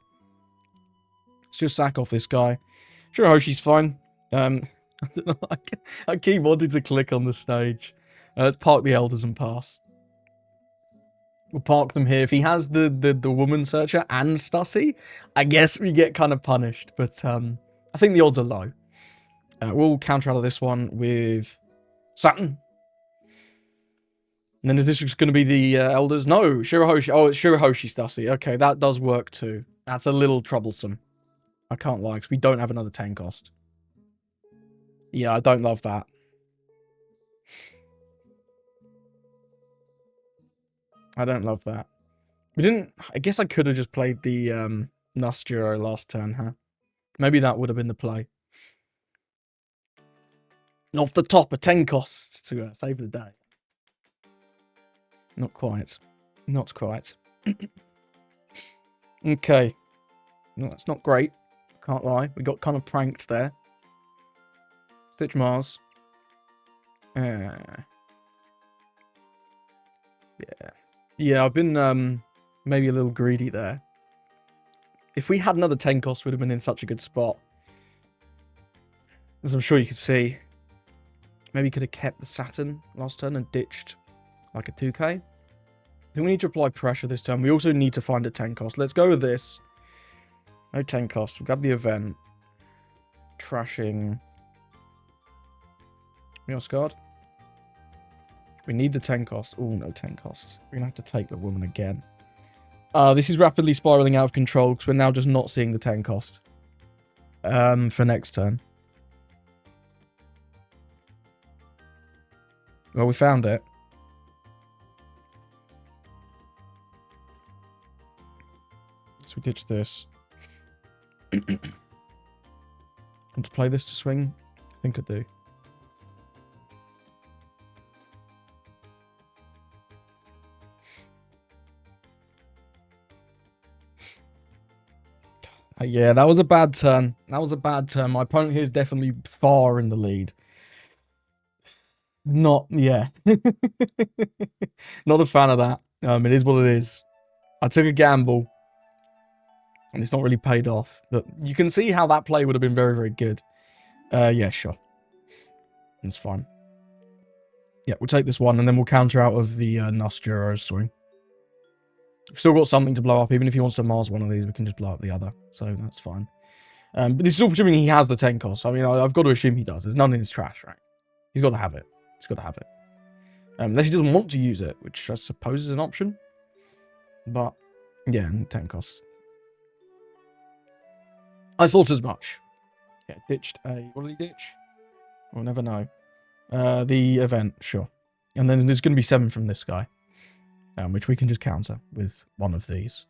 Let's just sack off this guy. Sure, Hoshi's fine. I don't know, I keep wanting to click on the stage. Let's park the elders and pass. We'll park them here. If he has the woman searcher and Stussy, I guess we get kind of punished. But I think the odds are low. We'll counter out of this one with Saturn. And then is this just going to be the elders? No, Shirahoshi. Oh, it's Shirahoshi Stussy. Okay, that does work too. That's a little troublesome. I can't lie, because we don't have another 10 cost. Yeah, I don't love that. I don't love that. We didn't... I guess I could have just played the nusjuro last turn, huh? Maybe that would have been the play. And off the top, a 10 costs to save the day. Not quite. Not quite. Okay. No, that's not great. Can't lie. We got kind of pranked there. Stitch Mars. Yeah. Yeah, I've been maybe a little greedy there. If we had another 10 cost, we'd have been in such a good spot. As I'm sure you could see. Maybe could have kept the Saturn last turn and ditched like a 2k. Could think we need to apply pressure this turn. We also need to find a 10 cost. Let's go with this. No 10 cost. We'll grab the event. Trashing. Meals card. We need the 10 cost. Oh, no 10 cost. We're going to have to take the woman again. This is rapidly spiraling out of control because we're now just not seeing the 10 cost. For next turn. Well, we found it. So we ditch this. Want to play this to swing? I think I do. Yeah, that was a bad turn. That was a bad turn. My opponent here is definitely far in the lead. Not, yeah. Not a fan of that. It is what it is. I took a gamble. And it's not really paid off. But you can see how that play would have been very, very good. Yeah, sure. That's fine. Yeah, we'll take this one, and then we'll counter out of the nusjuro swing. We've still got something to blow up. Even if he wants to Mars one of these, we can just blow up the other. So that's fine. But this is all assuming he has the 10 cost. I mean, I've got to assume he does. There's none in his trash, right? He's got to have it. He's got to have it. Unless he doesn't want to use it, which I suppose is an option. But, yeah, 10 costs. I thought as much. Yeah, ditched a... What did he ditch? We'll never know. The event, sure. And then there's going to be 7 from this guy. Which we can just counter with one of these.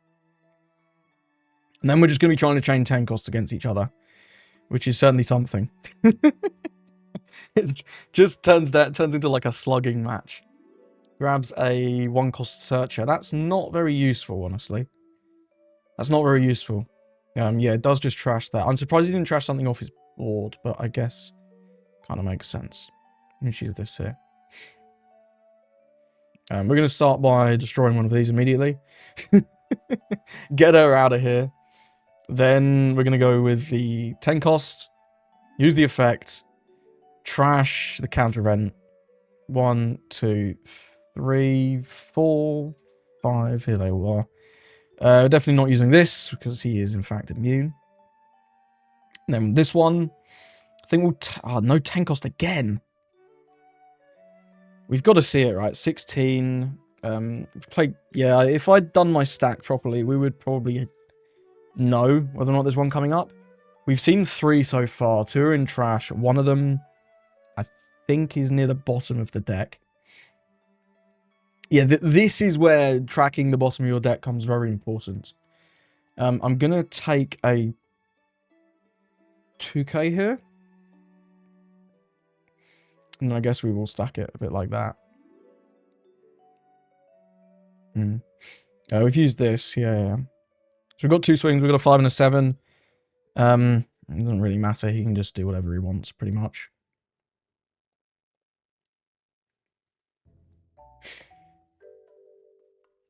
And then we're just going to be trying to chain 10 costs against each other. Which is certainly something. It just turns into like a slugging match. Grabs a 1-cost searcher. That's not very useful, honestly. That's not very useful. Yeah, it does just trash that. I'm surprised he didn't trash something off his board, but I guess kind of makes sense. Let me choose this here. We're going to start by destroying one of these immediately. Get her out of here. Then we're going to go with the 10 cost. Use the effect. Trash the counter event. 1, 2, 3, 4, 5. Here they all are. Definitely not using this because he is in fact immune. And then this one. I think we'll... no 10 cost again. We've got to see it, right? 16. Yeah, if I'd done my stack properly, we would probably know whether or not there's one coming up. We've seen 3 so far. 2 are in trash. One of them, I think, is near the bottom of the deck. Yeah, this is where tracking the bottom of your deck comes very important. I'm going to take a 2k here. And I guess we will stack it a bit like that. We've used this, yeah. So we've got 2 swings, we've got a 5 and a 7. It doesn't really matter, he can just do whatever he wants, pretty much.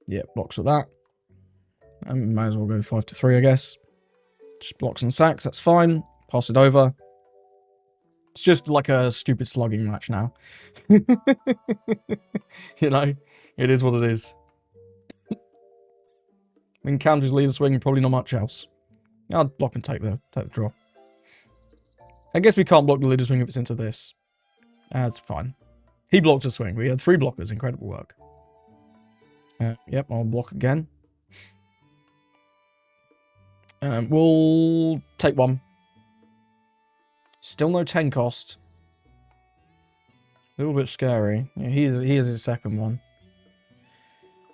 Yeah, blocks with that. Might as well go 5 to 3, I guess. Just blocks and sacks, that's fine. Pass it over. It's just like a stupid slugging match now. You know, it is what it is. I mean, counters leader swing, probably not much else. I'll block and take the draw. I guess we can't block the leader swing if it's into this. That's fine. He blocked a swing. We had 3 blockers. Incredible work. Yep, I'll block again. We'll take 1. Still no 10 cost. A little bit scary. Yeah, he is his second one.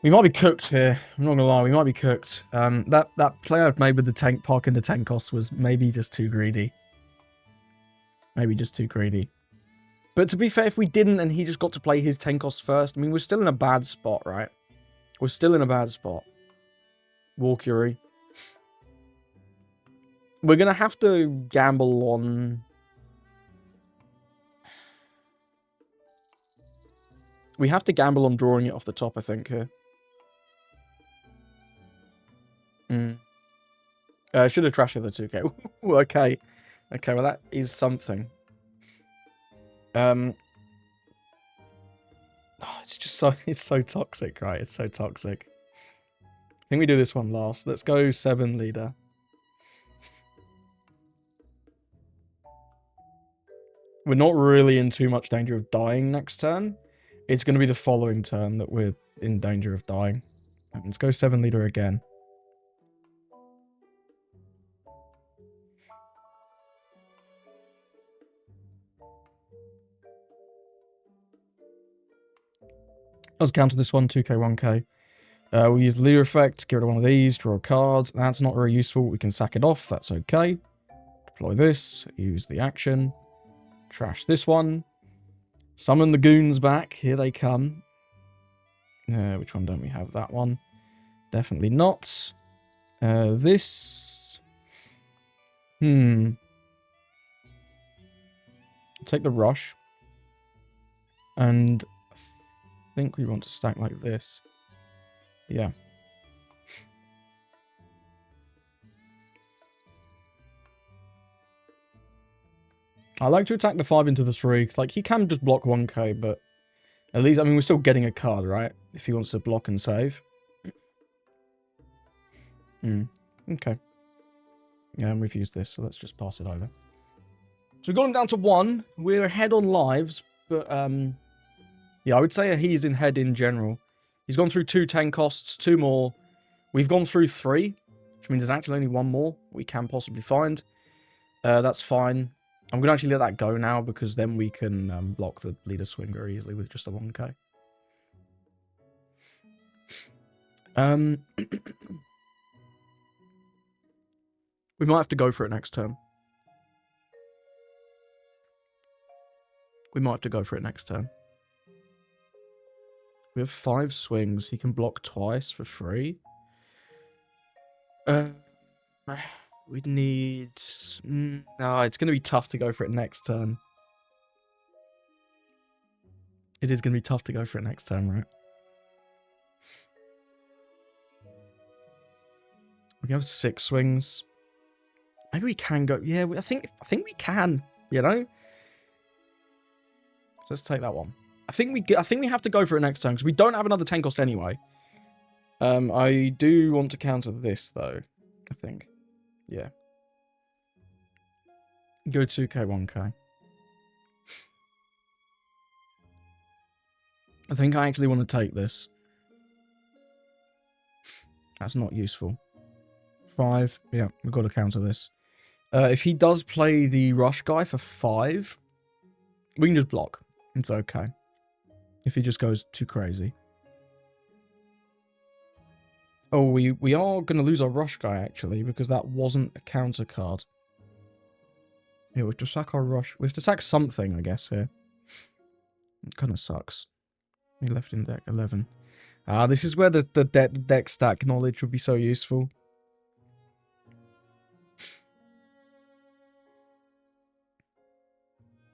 We might be cooked here. I'm not gonna lie, we might be cooked. That play I've made with the tank park and the 10 cost was maybe just too greedy. Maybe just too greedy. But to be fair, if we didn't and he just got to play his 10 cost first, I mean, we're still in a bad spot, right? We're still in a bad spot. War Curie. We're gonna have to gamble on... We have to gamble on drawing it off the top, I think, here. I should have trashed the 2k. Okay. Okay, well that is something. Oh, it's just so, it's so toxic, right? It's so toxic. I think we do this one last. Let's go 7 leader. We're not really in too much danger of dying next turn. It's going to be the following turn that we're in danger of dying. Let's go 7 leader again. Let's counter this one, 2k, 1k. We'll use the leader effect, get rid of one of these, draw a card. That's not very useful. We can sack it off. That's okay. Deploy this. Use the action. Trash this one. Summon the goons back. Here they come. Which one don't we have? That one. Definitely not. This. I'll take the rush. And I think we want to stack like this. Yeah. I like to attack the 5 into the 3, because like, he can just block 1k, but at least, I mean, we're still getting a card, right? If he wants to block and save. Okay. Yeah, and we've used this, so let's just pass it over. So we've got him down to 1. We're ahead on lives, but, yeah, I would say he's in head in general. He's gone through 2 10 costs, 2 more. We've gone through 3, which means there's actually only 1 more we can possibly find. That's fine. I'm going to actually let that go now, because then we can block the leader swing very easily with just a 1k. We might have to go for it next turn. We have 5 swings. He can block twice for free. We'd need... No, it's going to be tough to go for it next turn. It is going to be tough to go for it next turn, right? We have 6 swings. Maybe we can go... Yeah, I think we can, you know? So let's take that one. I think we have to go for it next turn, because we don't have another 10 cost anyway. I do want to counter this, though, I think. Yeah. Go 2k, 1k. I think I actually want to take this. That's not useful. 5. Yeah, we've got to counter this. If he does play the rush guy for 5, we can just block. It's okay. If he just goes too crazy. Oh, we are going to lose our rush guy, actually, because that wasn't a counter card. Yeah, we have to sack our rush. We have to sack something, I guess, here. It kind of sucks. We left in deck 11. This is where the deck stack knowledge would be so useful.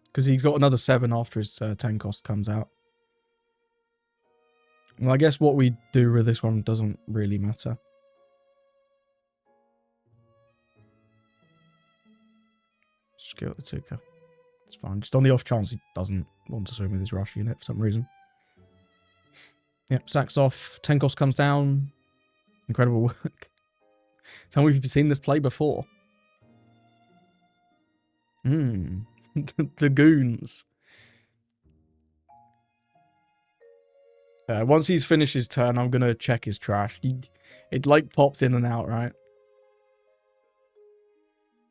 Because he's got another 7 after his 10 cost comes out. Well, I guess what we do with this one doesn't really matter. Just give it the 2k. It's fine. Just on the off chance he doesn't want to swing with his rush unit for some reason. Yep, sacks off. 10 cost comes down. Incredible work. Tell me if you've seen this play before. The goons. Once he's finished his turn, I'm going to check his trash. It like pops in and out, right?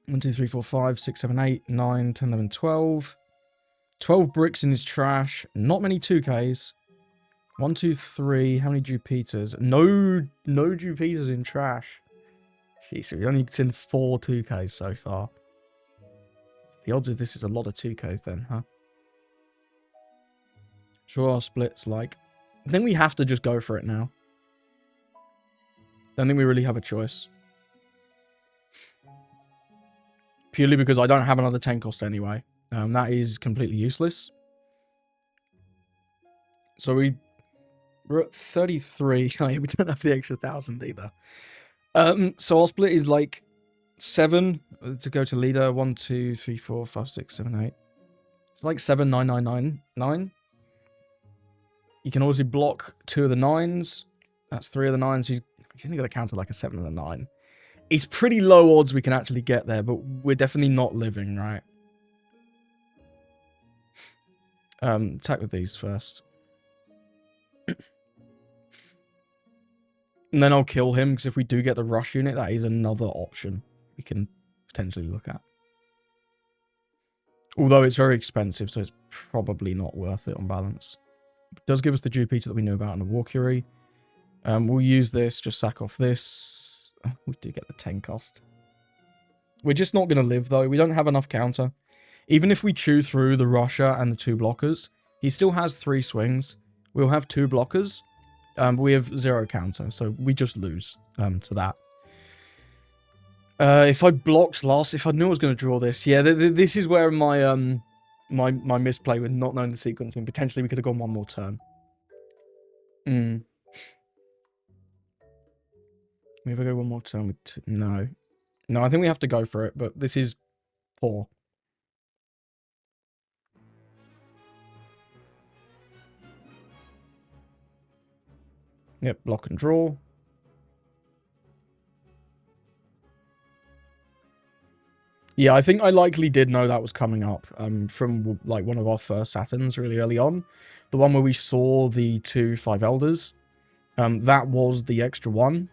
1, 2, 3, 4, 5, 6, 7, 8, 9, 10, 11, 12. 12 bricks in his trash. Not many 2Ks. 1, 2, 3. How many Jupiters? No Jupiters in trash. Jeez, we've only seen 4 2Ks so far. The odds is this is a lot of 2Ks then, huh? Sure, our split's like... I think we have to just go for it now. Don't think we really have a choice. Purely because I don't have another 10 cost anyway. That is completely useless. So we're at 33. We don't have the extra 1,000 either. So our split is like 7 to go to leader. 1, 2, 3, 4, 5, 6, 7, 8. It's like 7, 9, 9, 9, 9. You can also block 2 of the 9s. That's 3 of the 9s. He's only got to counter like a 7 and a 9. It's pretty low odds we can actually get there, but we're definitely not living, right? Attack with these first. And then I'll kill him, because if we do get the rush unit, that is another option we can potentially look at. Although it's very expensive, so it's probably not worth it on balance. It does give us the Jupiter that we knew about in the War Curie. We'll use this, just sack off this. Oh, we do get the 10 cost. We're just not going to live, though. We don't have enough counter. Even if we chew through the Russia and the 2 blockers, he still has 3 swings. We'll have 2 blockers. But we have 0 counter, so we just lose to that. If I blocked last, if I knew I was going to draw this, yeah, this is where my my misplay with not knowing the sequencing. Potentially, we could have gone one more turn. We ever go one more turn with 2? No. No, I think we have to go for it, but this is poor. Yep, block and draw. Yeah, I think I likely did know that was coming up from like one of our first Saturns really early on. The one where we saw the 2 5 Elders. That was the extra one.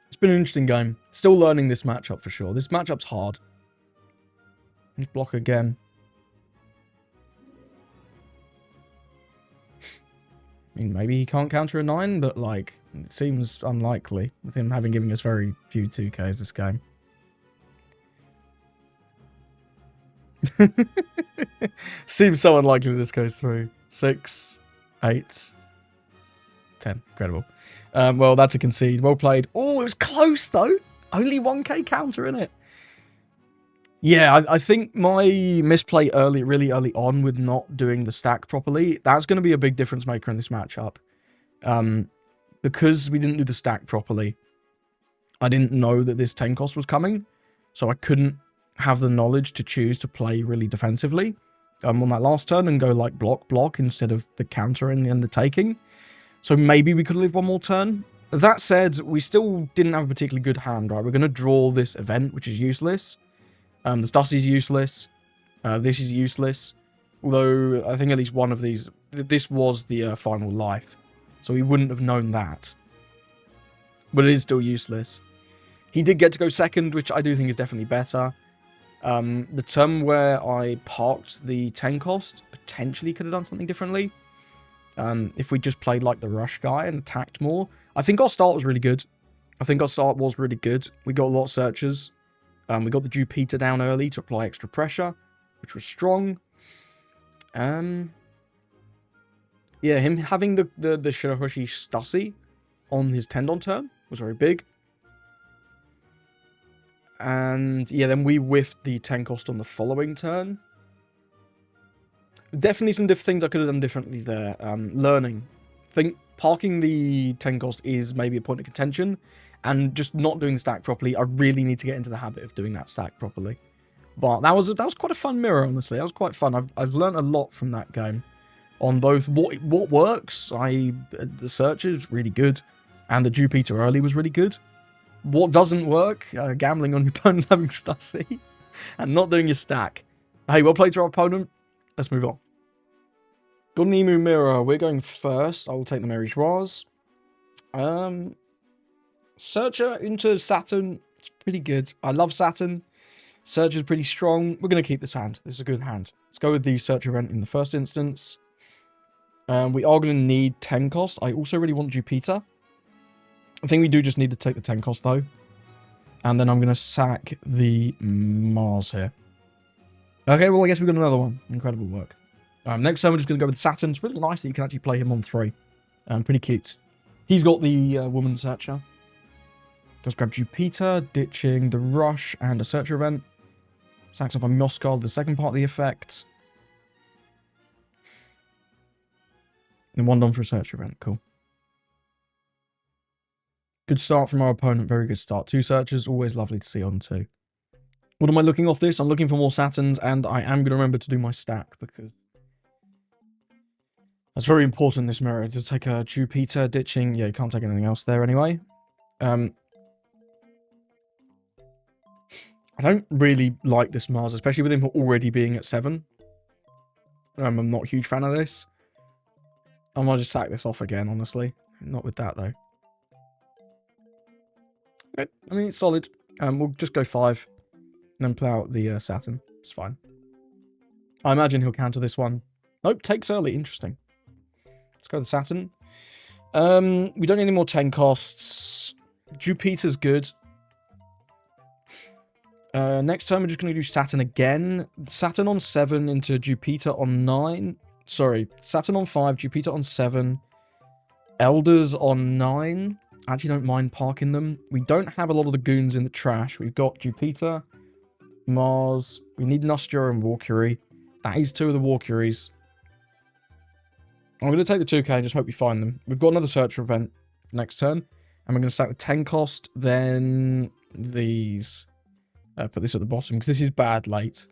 It's been an interesting game. Still learning this matchup for sure. This matchup's hard. Let's block again. I mean, maybe he can't counter a 9, but, like, it seems unlikely with him having given us very few 2Ks this game. Seems so unlikely this goes through. 6, 8, 10. Incredible. Well, that's a concede. Well played. Oh, it was close, though. Only 1K counter in it. Yeah, I think my misplay really early on with not doing the stack properly, that's going to be a big difference maker in this matchup. Because we didn't do the stack properly, I didn't know that this 10 cost was coming, so I couldn't have the knowledge to choose to play really defensively on that last turn and go like block instead of the counter and the undertaking. So maybe we could live one more turn. That said, we still didn't have a particularly good hand, right? We're going to draw this event, which is useless. The Stussy's useless. This is useless. Although, I think at least one of these... This was the final life. So we wouldn't have known that. But it is still useless. He did get to go second, which I do think is definitely better. The turn where I parked the 10 cost, potentially could have done something differently. If we just played like the rush guy and attacked more. I think our start was really good. We got a lot of searches. We got the Jupiter down early to apply extra pressure, which was strong. Yeah, him having the Shirahoshi Stussy on his Tendon turn was very big. And yeah, then we whiffed the 10 cost on the following turn. Definitely some things I could have done differently there. Learning. I think parking the 10 cost is maybe a point of contention. And just not doing the stack properly, I really need to get into the habit of doing that stack properly. But that was quite a fun mirror, honestly. That was quite fun. I've learned a lot from that game. On both what works, the search is really good. And the Jupiter early was really good. What doesn't work, gambling on your opponent having Stussy. And not doing your stack. Hey, well played to our opponent. Let's move on. Got an Emu mirror. We're going first. I will take the Mary Schwarz. Searcher into Saturn. It's pretty good. I love Saturn. Searcher's pretty strong. We're going to keep this hand. This is a good hand. Let's go with the Searcher event in the first instance. We are going to need 10 cost. I also really want Jupiter. I think we do just need to take the 10 cost though. And then I'm going to sack the Mars here. Okay, well I guess we've got another one. Incredible work. Next time we're just going to go with Saturn. It's really nice that you can actually play him on 3. Pretty cute. He's got the Woman Searcher. Just grab Jupiter, ditching the Rush and a Searcher event. Sacks off on Moskov, the second part of the effect. And 1 done for a Searcher event. Cool. Good start from our opponent. Very good start. 2 Searchers. Always lovely to see on 2. What am I looking off this? I'm looking for more Saturns, and I am going to remember to do my stack, because that's very important, this mirror. Just take a Jupiter, ditching. Yeah, you can't take anything else there anyway. I don't really like this Mars, especially with him already being at 7. I'm not a huge fan of this. I might just sack this off again, honestly. Not with that, though. Okay, I mean, it's solid. We'll just go 5. And then play out the Saturn. It's fine. I imagine he'll counter this one. Nope, takes early. Interesting. Let's go to Saturn. We don't need any more 10 costs. Jupiter's good. Next turn, we're just going to do Saturn again. Saturn on 7 into Jupiter on 9. Sorry, Saturn on 5, Jupiter on 7. Elders on 9. I actually don't mind parking them. We don't have a lot of the goons in the trash. We've got Jupiter, Mars. We need nusjuro and Walkyrie. That is 2 of the Walkyries. I'm going to take the 2k and just hope we find them. We've got another search event next turn. And we're going to stack the 10 cost, then these. Put this at the bottom, because this is bad late.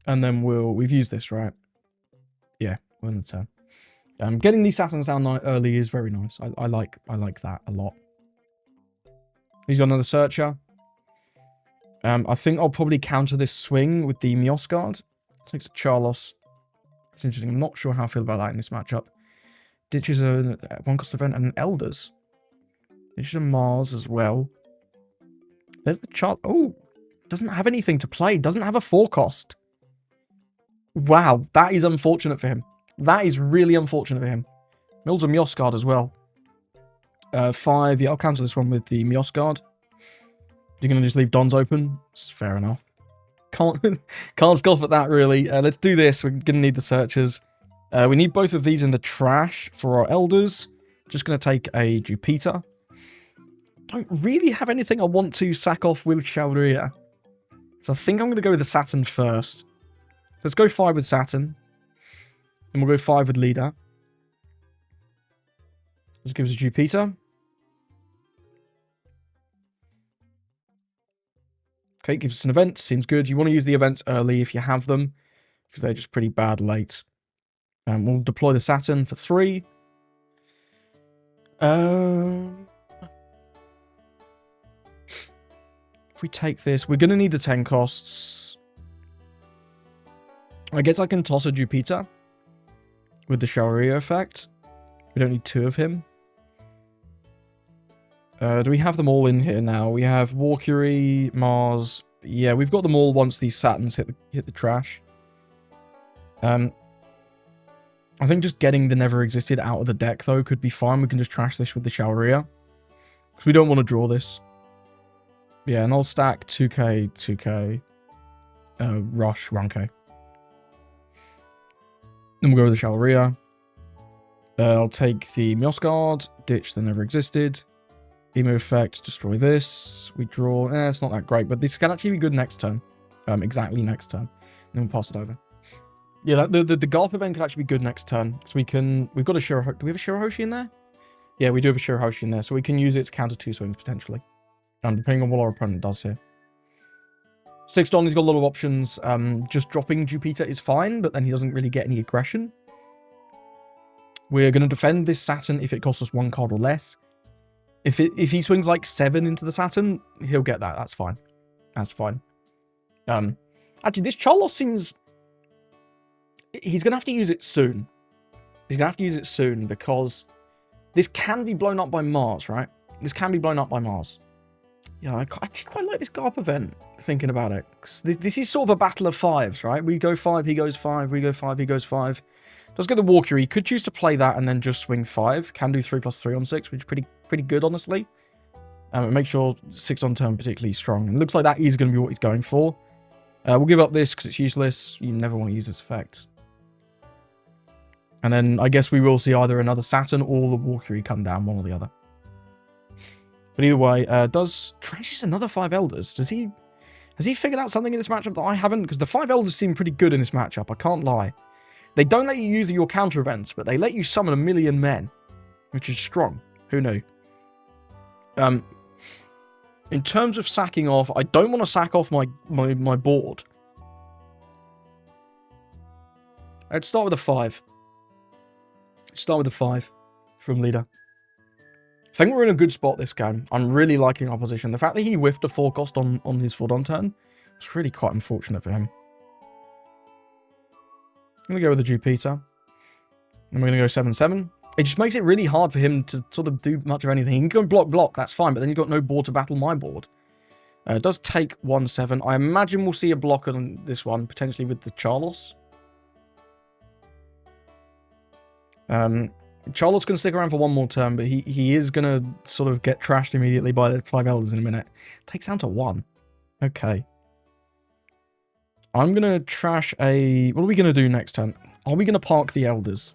And then we've used this, right? Yeah, we're in the turn. Getting these Saturns down early is very nice. I like that a lot. He's got another searcher. I think I'll probably counter this swing with the Miosgard. Takes a Charlos. It's interesting. I'm not sure how I feel about that in this matchup. Ditches a 1-cost event and an Elders. Ditches a Mars as well. There's the chart. Oh, doesn't have anything to play. Doesn't have a 4-cost. Wow, that is unfortunate for him. That is really unfortunate for him. Mills a Miosgard as well. 5. Yeah, I'll cancel this one with the Miosgard. You're going to just leave Dons open? It's fair enough. Can't scoff at that, really. Let's do this. We're going to need the searchers. We need both of these in the trash for our Elders. Just going to take a Jupiter. Don't really have anything I want to sack off with Shaoria. So I think I'm going to go with the Saturn first. Let's go 5 with Saturn. And we'll go 5 with Leader. This gives us Jupiter. Okay, gives us an event. Seems good. You want to use the events early if you have them, because they're just pretty bad late. We'll deploy the Saturn for 3. If we take this, we're going to need the 10 costs. I guess I can toss a Jupiter with the Shaoria effect. We don't need 2 of him. Do we have them all in here now? We have Walkyrie, Mars. Yeah, we've got them all once these Saturns hit the trash. I think just getting the Never Existed out of the deck, though, could be fine. We can just trash this with the Shaoria. Because we don't want to draw this. Yeah, and I'll stack 2k, 2k, Rush, 1k. Then we'll go with the Shaoria. I'll take the Miosgard, ditch the Never Existed. Emu effect, destroy this. We draw. It's not that great, but this can actually be good next turn. Exactly next turn. Then we'll pass it over. Yeah, the Garp event could actually be good next turn. So we've got a Shiro. Do we have a Shirohoshi in there? Yeah, we do have a Shirohoshi in there, so we can use it to counter 2 swings potentially. Depending on what our opponent does here. 6 Don, he's got a lot of options. Just dropping Jupiter is fine, but then he doesn't really get any aggression. We're going to defend this Saturn if it costs us 1 card or less. If he swings like 7 into the Saturn, he'll get that. That's fine. That's fine. Actually, this Charlos seems... He's going to have to use it soon. He's going to have to use it soon because this can be blown up by Mars, right? This can be blown up by Mars. Yeah, I actually quite like this Garp event, thinking about it. This is sort of a battle of 5s, right? We go 5, he goes 5, we go 5, he goes 5. Does get the Walkyrie. He could choose to play that and then just swing 5. Can do 3+3 on 6, which is pretty good, honestly. Make sure 6 on turn particularly strong. It looks like that is going to be what he's going for. We'll give up this because it's useless. You never want to use this effect. And then I guess we will see either another Saturn or the Walkyrie come down, one or the other. But either way, does trashes another 5 Elders? Has he figured out something in this matchup that I haven't? Because the 5 Elders seem pretty good in this matchup, I can't lie. They don't let you use your counter events, but they let you summon 1,000,000 men, which is strong. Who knew? In terms of sacking off, I don't want to sack off my board. Let's start with a 5. Let's start with a 5 from leader. I think we're in a good spot this game. I'm really liking our position. The fact that he whiffed a 4 cost on his Fordon turn was really quite unfortunate for him. I'm going to go with the Jupiter. And we're going to go 7-7. It just makes it really hard for him to sort of do much of anything. He can go block, that's fine, but then you've got no board to battle my board. It does take 1-7. I imagine we'll see a block on this one, potentially with the Charlos. Charlos can stick around for one more turn, but he is going to sort of get trashed immediately by the 5 Elders in a minute. Takes down to 1. Okay. I'm going to trash a... What are we going to do next turn? Are we going to park the Elders?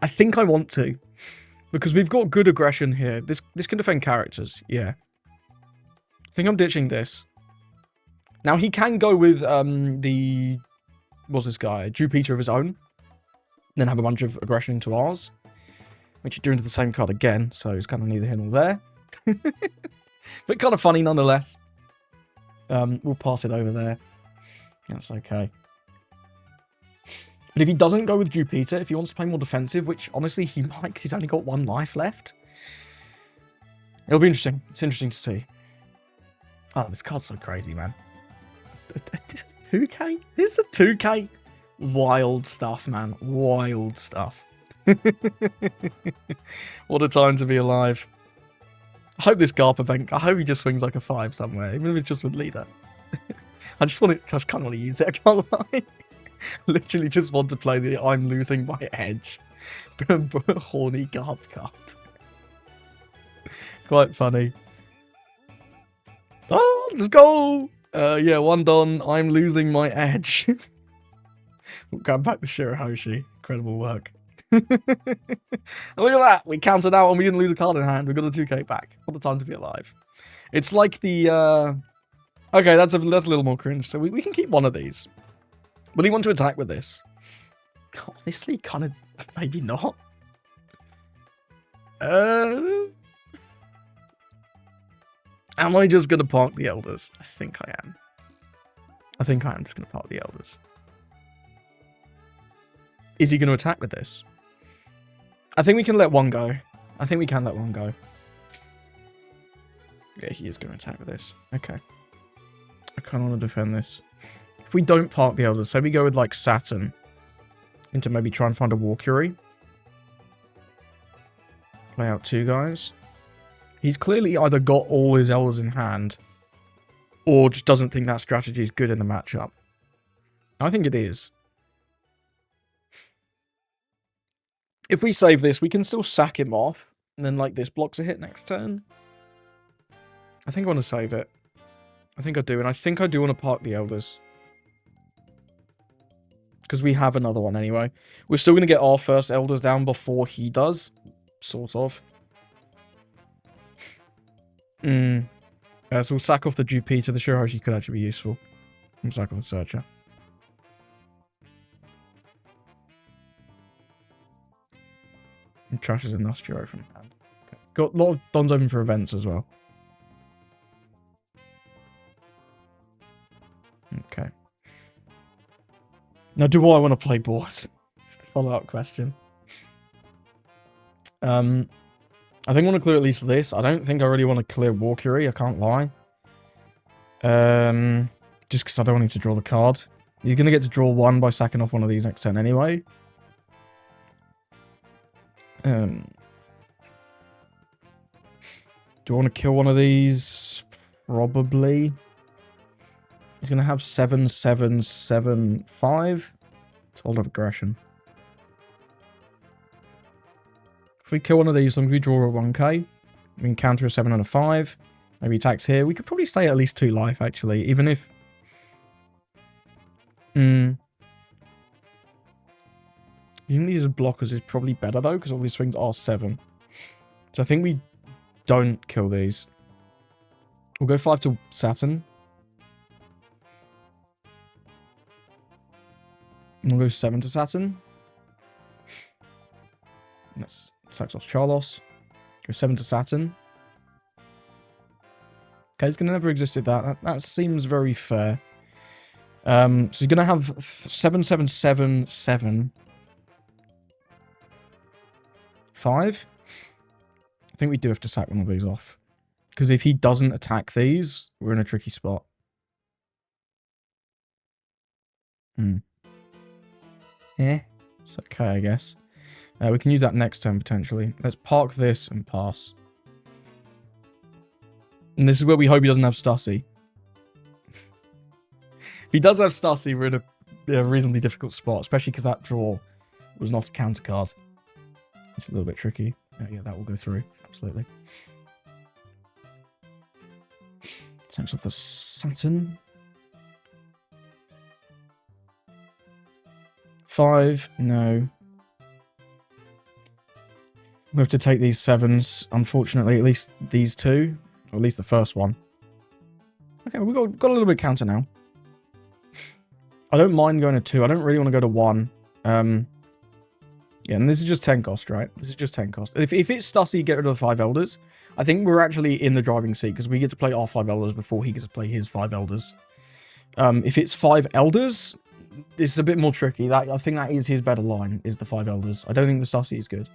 I think I want to. Because we've got good aggression here. This can defend characters. Yeah. I think I'm ditching this. Now, he can go with the... What's this guy? Jupiter of his own. Then have a bunch of aggression into ours. Which you're doing to the same card again. So it's kind of neither here nor there. But kind of funny nonetheless. We'll pass it over there. That's okay. But if he doesn't go with Jupiter, if he wants to play more defensive, which honestly he might because he's only got 1 life left. It'll be interesting. It's interesting to see. Oh, this card's so crazy, man. 2k? This is a 2k? Wild stuff, man. Wild stuff. What a time to be alive. I hope this Garp event, I hope he just swings like a 5 somewhere, even if it's just with leader. I just kind of want to use it, I can't lie. Literally just want to play the I'm losing my edge. Horny Garp card. Quite funny. Oh, let's go! Yeah, 1 done. I'm losing my edge. We'll grab back the Shirahoshi. Incredible work. And look at that. We counted out and we didn't lose a card in hand. We got a 2k back. What a time to be alive. It's like the... Okay, that's a little more cringe. So we can keep one of these. Will he want to attack with this? Honestly, kind of... Maybe not. Am I just going to park the Elders? I think I am. I think I am just going to park the Elders. Is he going to attack with this? I think we can let one go. I think we can let one go. Yeah, he is going to attack with this. Okay. I kind of want to defend this. If we don't park the Elders, say we go with like Saturn into maybe try and find a War Curie. Play out 2 guys. He's clearly either got all his Elders in hand or just doesn't think that strategy is good in the matchup. I think it is. If we save this, we can still sack him off. And then, like, this blocks a hit next turn. I think I want to save it. I think I do. And I think I do want to park the Elders. Because we have another one anyway. We're still going to get our first Elders down before he does. Sort of. So we'll sack off the Jupiter. The Shirahoshi could actually be useful. We'll sack off the Searcher. And trashes a nusjuro from hand. Okay. Got a lot of dons open for events as well. Okay. Now, do I want to play boards? Follow-up question. I think I want to clear at least this. I don't think I really want to clear War Curie, I can't lie. Just because I don't want him to draw the card. He's going to get to draw 1 by sacking off one of these next turn anyway. Do I want to kill one of these? Probably. He's going to have 7, 7, 7, 5. It's a lot of aggression. If we kill one of these, as long as we draw a 1k, we can counter a 7 and a 5. Maybe attacks here. We could probably stay at least 2 life, actually, even if... Using these as blockers is probably better, though, because all these swings are 7. So I think we don't kill these. We'll go 5 to Saturn. And we'll go 7 to Saturn. That's sacks off Charlos. Go 7 to Saturn. Okay, it's going to never existed that seems very fair. So you're going to have 7777 5. I think we do have to sack one of these off. Because if he doesn't attack these, we're in a tricky spot. Yeah, it's okay, I guess. We can use that next turn, potentially. Let's park this and pass. And this is where we hope he doesn't have Stussy. If he does have Stussy, we're in a reasonably difficult spot, especially because that draw was not a counter card. It's a little bit tricky. Yeah, that will go through. Absolutely. Thanks off the Saturn. 5, no. We have to take these 7s, unfortunately, at least these 2. Or at least the first one. Okay, we've got a little bit counter now. I don't mind going to 2. I don't really want to go to 1. Yeah, and this is just 10 cost, right? This is just 10 cost. If it's Stussy, get rid of the 5 Elders. I think we're actually in the driving seat, because we get to play our 5 Elders before he gets to play his 5 Elders. If it's 5 Elders, this is a bit more tricky. I think that is his better line, is the 5 Elders. I don't think the Stussy is good.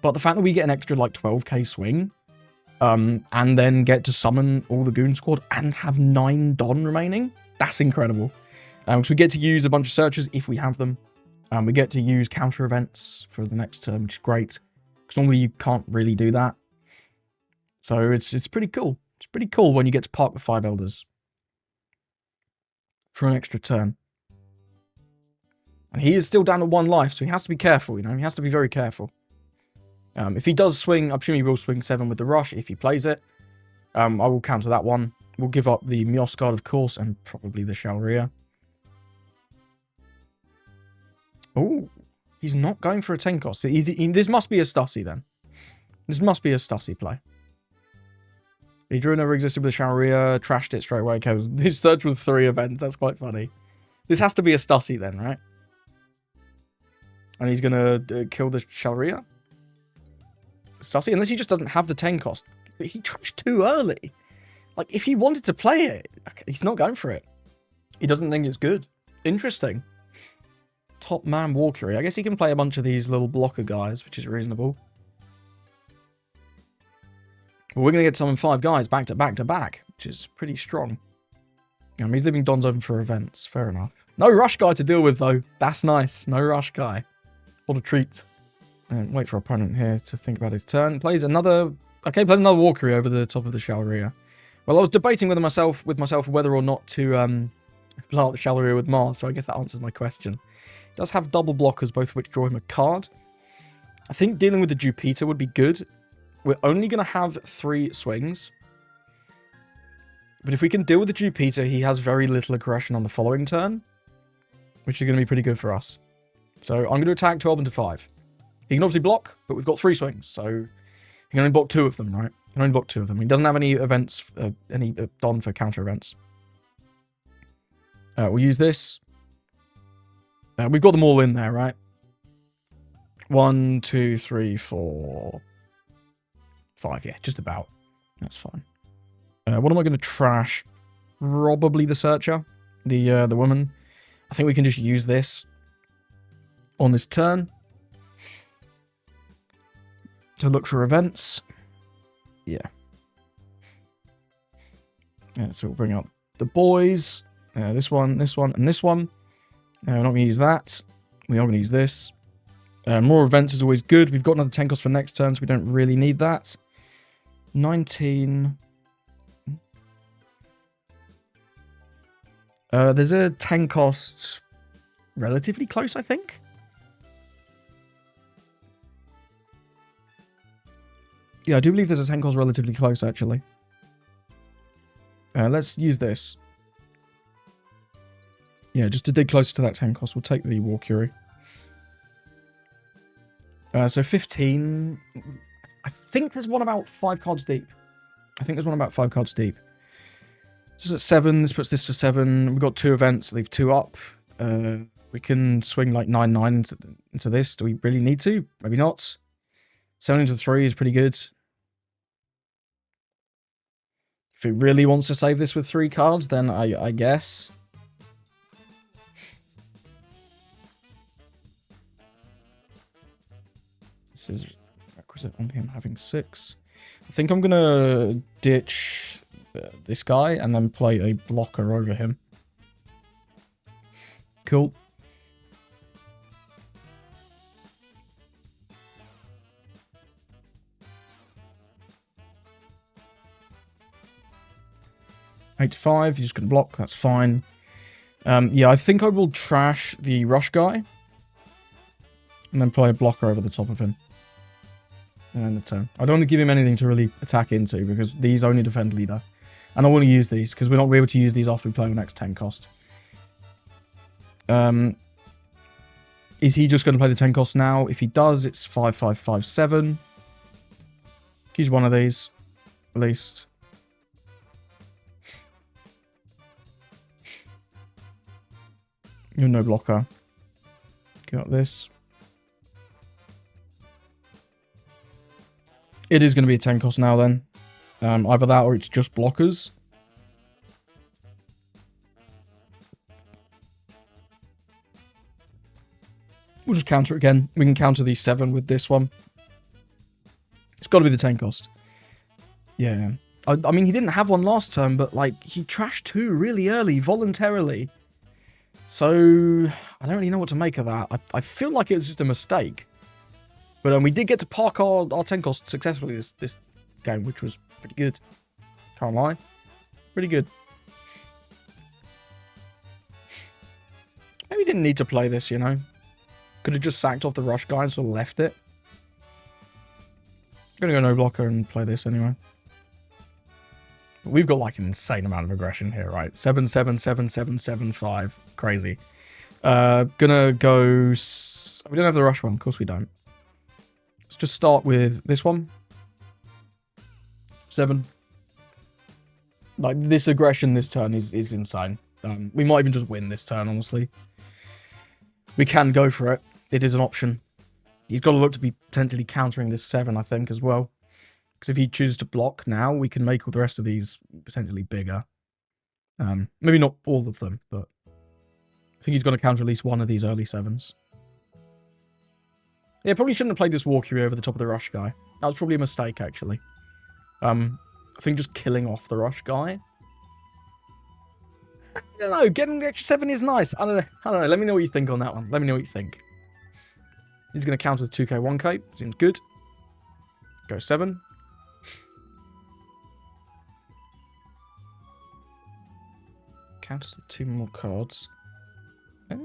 But the fact that we get an extra, like, 12k swing, and then get to summon all the Goon Squad and have 9 Don remaining, that's incredible. So we get to use a bunch of searches if we have them. We get to use counter events for the next turn, which is great. Because normally you can't really do that. So it's pretty cool. It's pretty cool when you get to park the 5 Elders for an extra turn. And he is still down to 1 life, so he has to be careful, you know? He has to be very careful. If he does swing, I'm assuming he will swing 7 with the rush if he plays it. I will counter that one. We'll give up the Mioscard, of course, and probably the Shalria. Oh, he's not going for a 10 cost. This must be a Stussy then. This must be a Stussy play. He drew never existed with the Shalria, trashed it straight away. Okay, his search with 3 events. That's quite funny. This has to be a Stussy then, right? And he's going to kill the Shalria. Stussy, unless he just doesn't have the 10 cost. But he trashed too early. Like, if he wanted to play it, he's not going for it. He doesn't think it's good. Interesting. Top man Walkery. I guess he can play a bunch of these little blocker guys, which is reasonable. But we're going to get summon 5 guys back to back to back, which is pretty strong. He's leaving Dons open for events. Fair enough. No rush guy to deal with, though. That's nice. No rush guy. What a treat. And wait for our opponent here to think about his turn. Plays another... Okay, plays another Walkery over the top of the Shalria. Well, I was debating with myself whether or not to blow out the Shalria with Mars, so I guess that answers my question. It does have double blockers, both of which draw him a card. I think dealing with the Jupiter would be good. We're only going to have 3 swings. But if we can deal with the Jupiter, he has very little aggression on the following turn, which is going to be pretty good for us. So I'm going to attack 12 into 5. He can obviously block, but we've got 3 swings, so he can only block 2 of them, right? He can only block 2 of them. He doesn't have any events, any Don for counter events. We'll use this. We've got them all in there, right? 1, 2, 3, 4, 5. Yeah, just about. That's fine. What am I going to trash? Probably the Searcher, the woman. I think we can just use this on this turn to look for events. Yeah. So we'll bring up the boys. This one, and this one. We're not going to use that. We are going to use this. More events is always good. We've got another 10 cost for next turn, so we don't really need that. 19. There's a 10 cost relatively close, I think. Yeah, I do believe there's a 10 cost relatively close, actually. Let's use this. Yeah, just to dig closer to that 10 cost, we'll take the Walkery. So 15... I think there's one about 5 cards deep. So at 7, this puts this to 7. We've got 2 events, leave 2 up. We can swing like 9/9 into this. Do we really need to? Maybe not. 7 into 3 is pretty good. he really wants to save this with 3 cards, then I guess. This is requisite on him having 6. I think I'm going to ditch this guy and then play a blocker over him. Cool. Eight to 5, he's just going to block, that's fine. Yeah, I think I will trash the rush guy. And then play a blocker over the top of him. And end the turn. I don't want to give him anything to really attack into, because these only defend leader. And I want to use these, because we're not able to use these after we play the next 10 cost. Is he just going to play the 10 cost now? If he does, it's 5, 5, 5, 7. Use one of these, at least. You're no blocker. Got this. It is going to be a 10 cost now then. Either that or it's just blockers. We'll just counter it again. We can counter these 7 with this one. It's got to be the 10 cost. Yeah. I mean, he didn't have one last turn, but like he trashed 2 really early, voluntarily. So, I don't really know what to make of that. I feel like it was just a mistake. But we did get to park our 10 cost successfully this game, which was pretty good. Can't lie. Pretty good. Maybe didn't need to play this, you know. Could have just sacked off the rush guy and sort of left it. I'm going to go no blocker and play this anyway. We've got like an insane amount of aggression here, right? 7, 7, 7, 7, 7, 5. Crazy. Gonna go... We don't have the rush one. Of course we don't. Let's just start with this one. 7. Like, this aggression this turn is insane. We might even just win this turn, honestly. We can go for it. It is an option. He's got to look to be potentially countering this 7, I think, as well. Because if he chooses to block now, we can make all the rest of these potentially bigger. Maybe not all of them, but I think he's going to counter at least one of these early 7s. Yeah, probably shouldn't have played this Walkyrie over the top of the rush guy. That was probably a mistake, actually. I think just killing off the rush guy. I don't know, getting the extra 7 is nice. I don't know, let me know what you think on that one. Let me know what you think. He's going to counter with 2k, 1k. Seems good. Go 7. Counters with 2 more cards. Okay.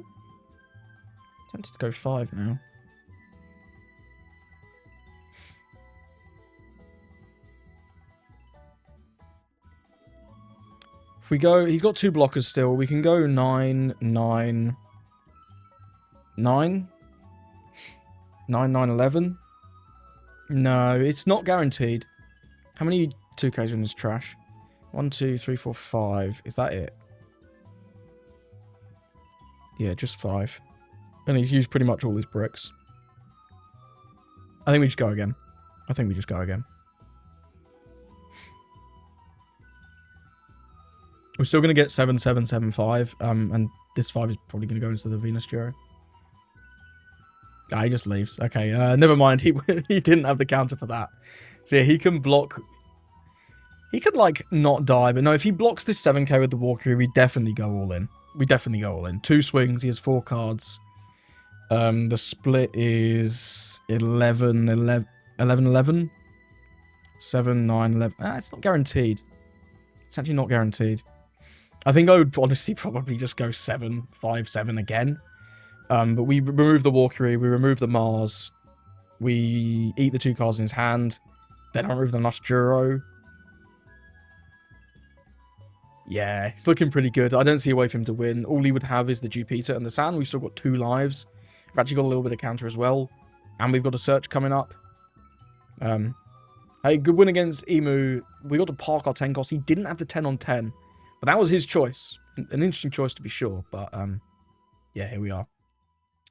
Tempted to go 5 now. If we go, he's got 2 blockers still. We can go 9, 9, 9. 9, 9, 11. No, it's not guaranteed. How many 2Ks in this trash? 1, 2, 3, 4, 5. Is that it? Yeah, just 5. And he's used pretty much all his bricks. I think we just go again. We're still going to get 7, 7, 7, 5. And this 5 is probably going to go into the Venus Juro. Ah, he just leaves. Okay, never mind. He didn't have the counter for that. So yeah, he can block. He could, like, not die. But no, if he blocks this 7k with the Walkyrie, we definitely go all in. 2 swings. He has 4 cards. The split is 11, 11, 11, 11. 7, 9, 11. Ah, it's not guaranteed. It's actually not guaranteed. I think I would honestly probably just go 7, 5, 7 again. But we remove the Walkyrie, we remove the Mars, we eat the 2 cards in his hand, then I remove the nusjuro. Yeah, it's looking pretty good. I don't see a way for him to win. All he would have is the Jupiter and the Sand. We've still got 2 lives. We've actually got a little bit of counter as well. And we've got a search coming up. Hey, good win against Emu. We got to park our 10 cost. He didn't have the 10 on 10. But that was his choice. An interesting choice to be sure. But, yeah, here we are.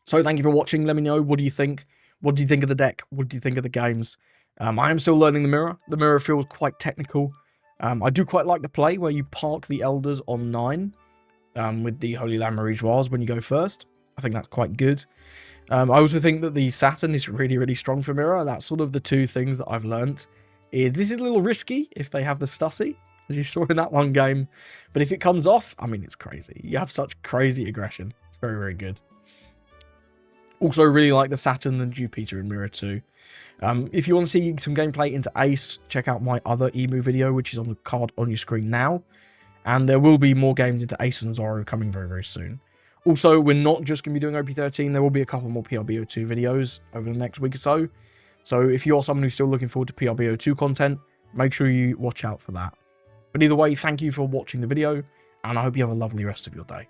So, thank you for watching. Let me know, what do you think? What do you think of the deck? What do you think of the games? I am still learning the mirror. The mirror feels quite technical. I do quite like the play where you park the Elders on 9 with the Holy Land Marie-Joies when you go first. I think that's quite good. I also think that the Saturn is really, really strong for Mirror. That's sort of the two things that I've learnt. This is a little risky if they have the Stussy, as you saw in that one game. But if it comes off, I mean, it's crazy. You have such crazy aggression. It's very, very good. Also, really like the Saturn and Jupiter in Mirror 2. If you want to see some gameplay into Ace, check out my other Emu video, which is on the card on your screen now. And there will be more games into Ace and Zoro coming very, very soon. Also, we're not just going to be doing OP13. There will be a couple more PRBO2 videos over the next week or so. So if you're someone who's still looking forward to PRBO2 content, make sure you watch out for that. But either way, thank you for watching the video, and I hope you have a lovely rest of your day.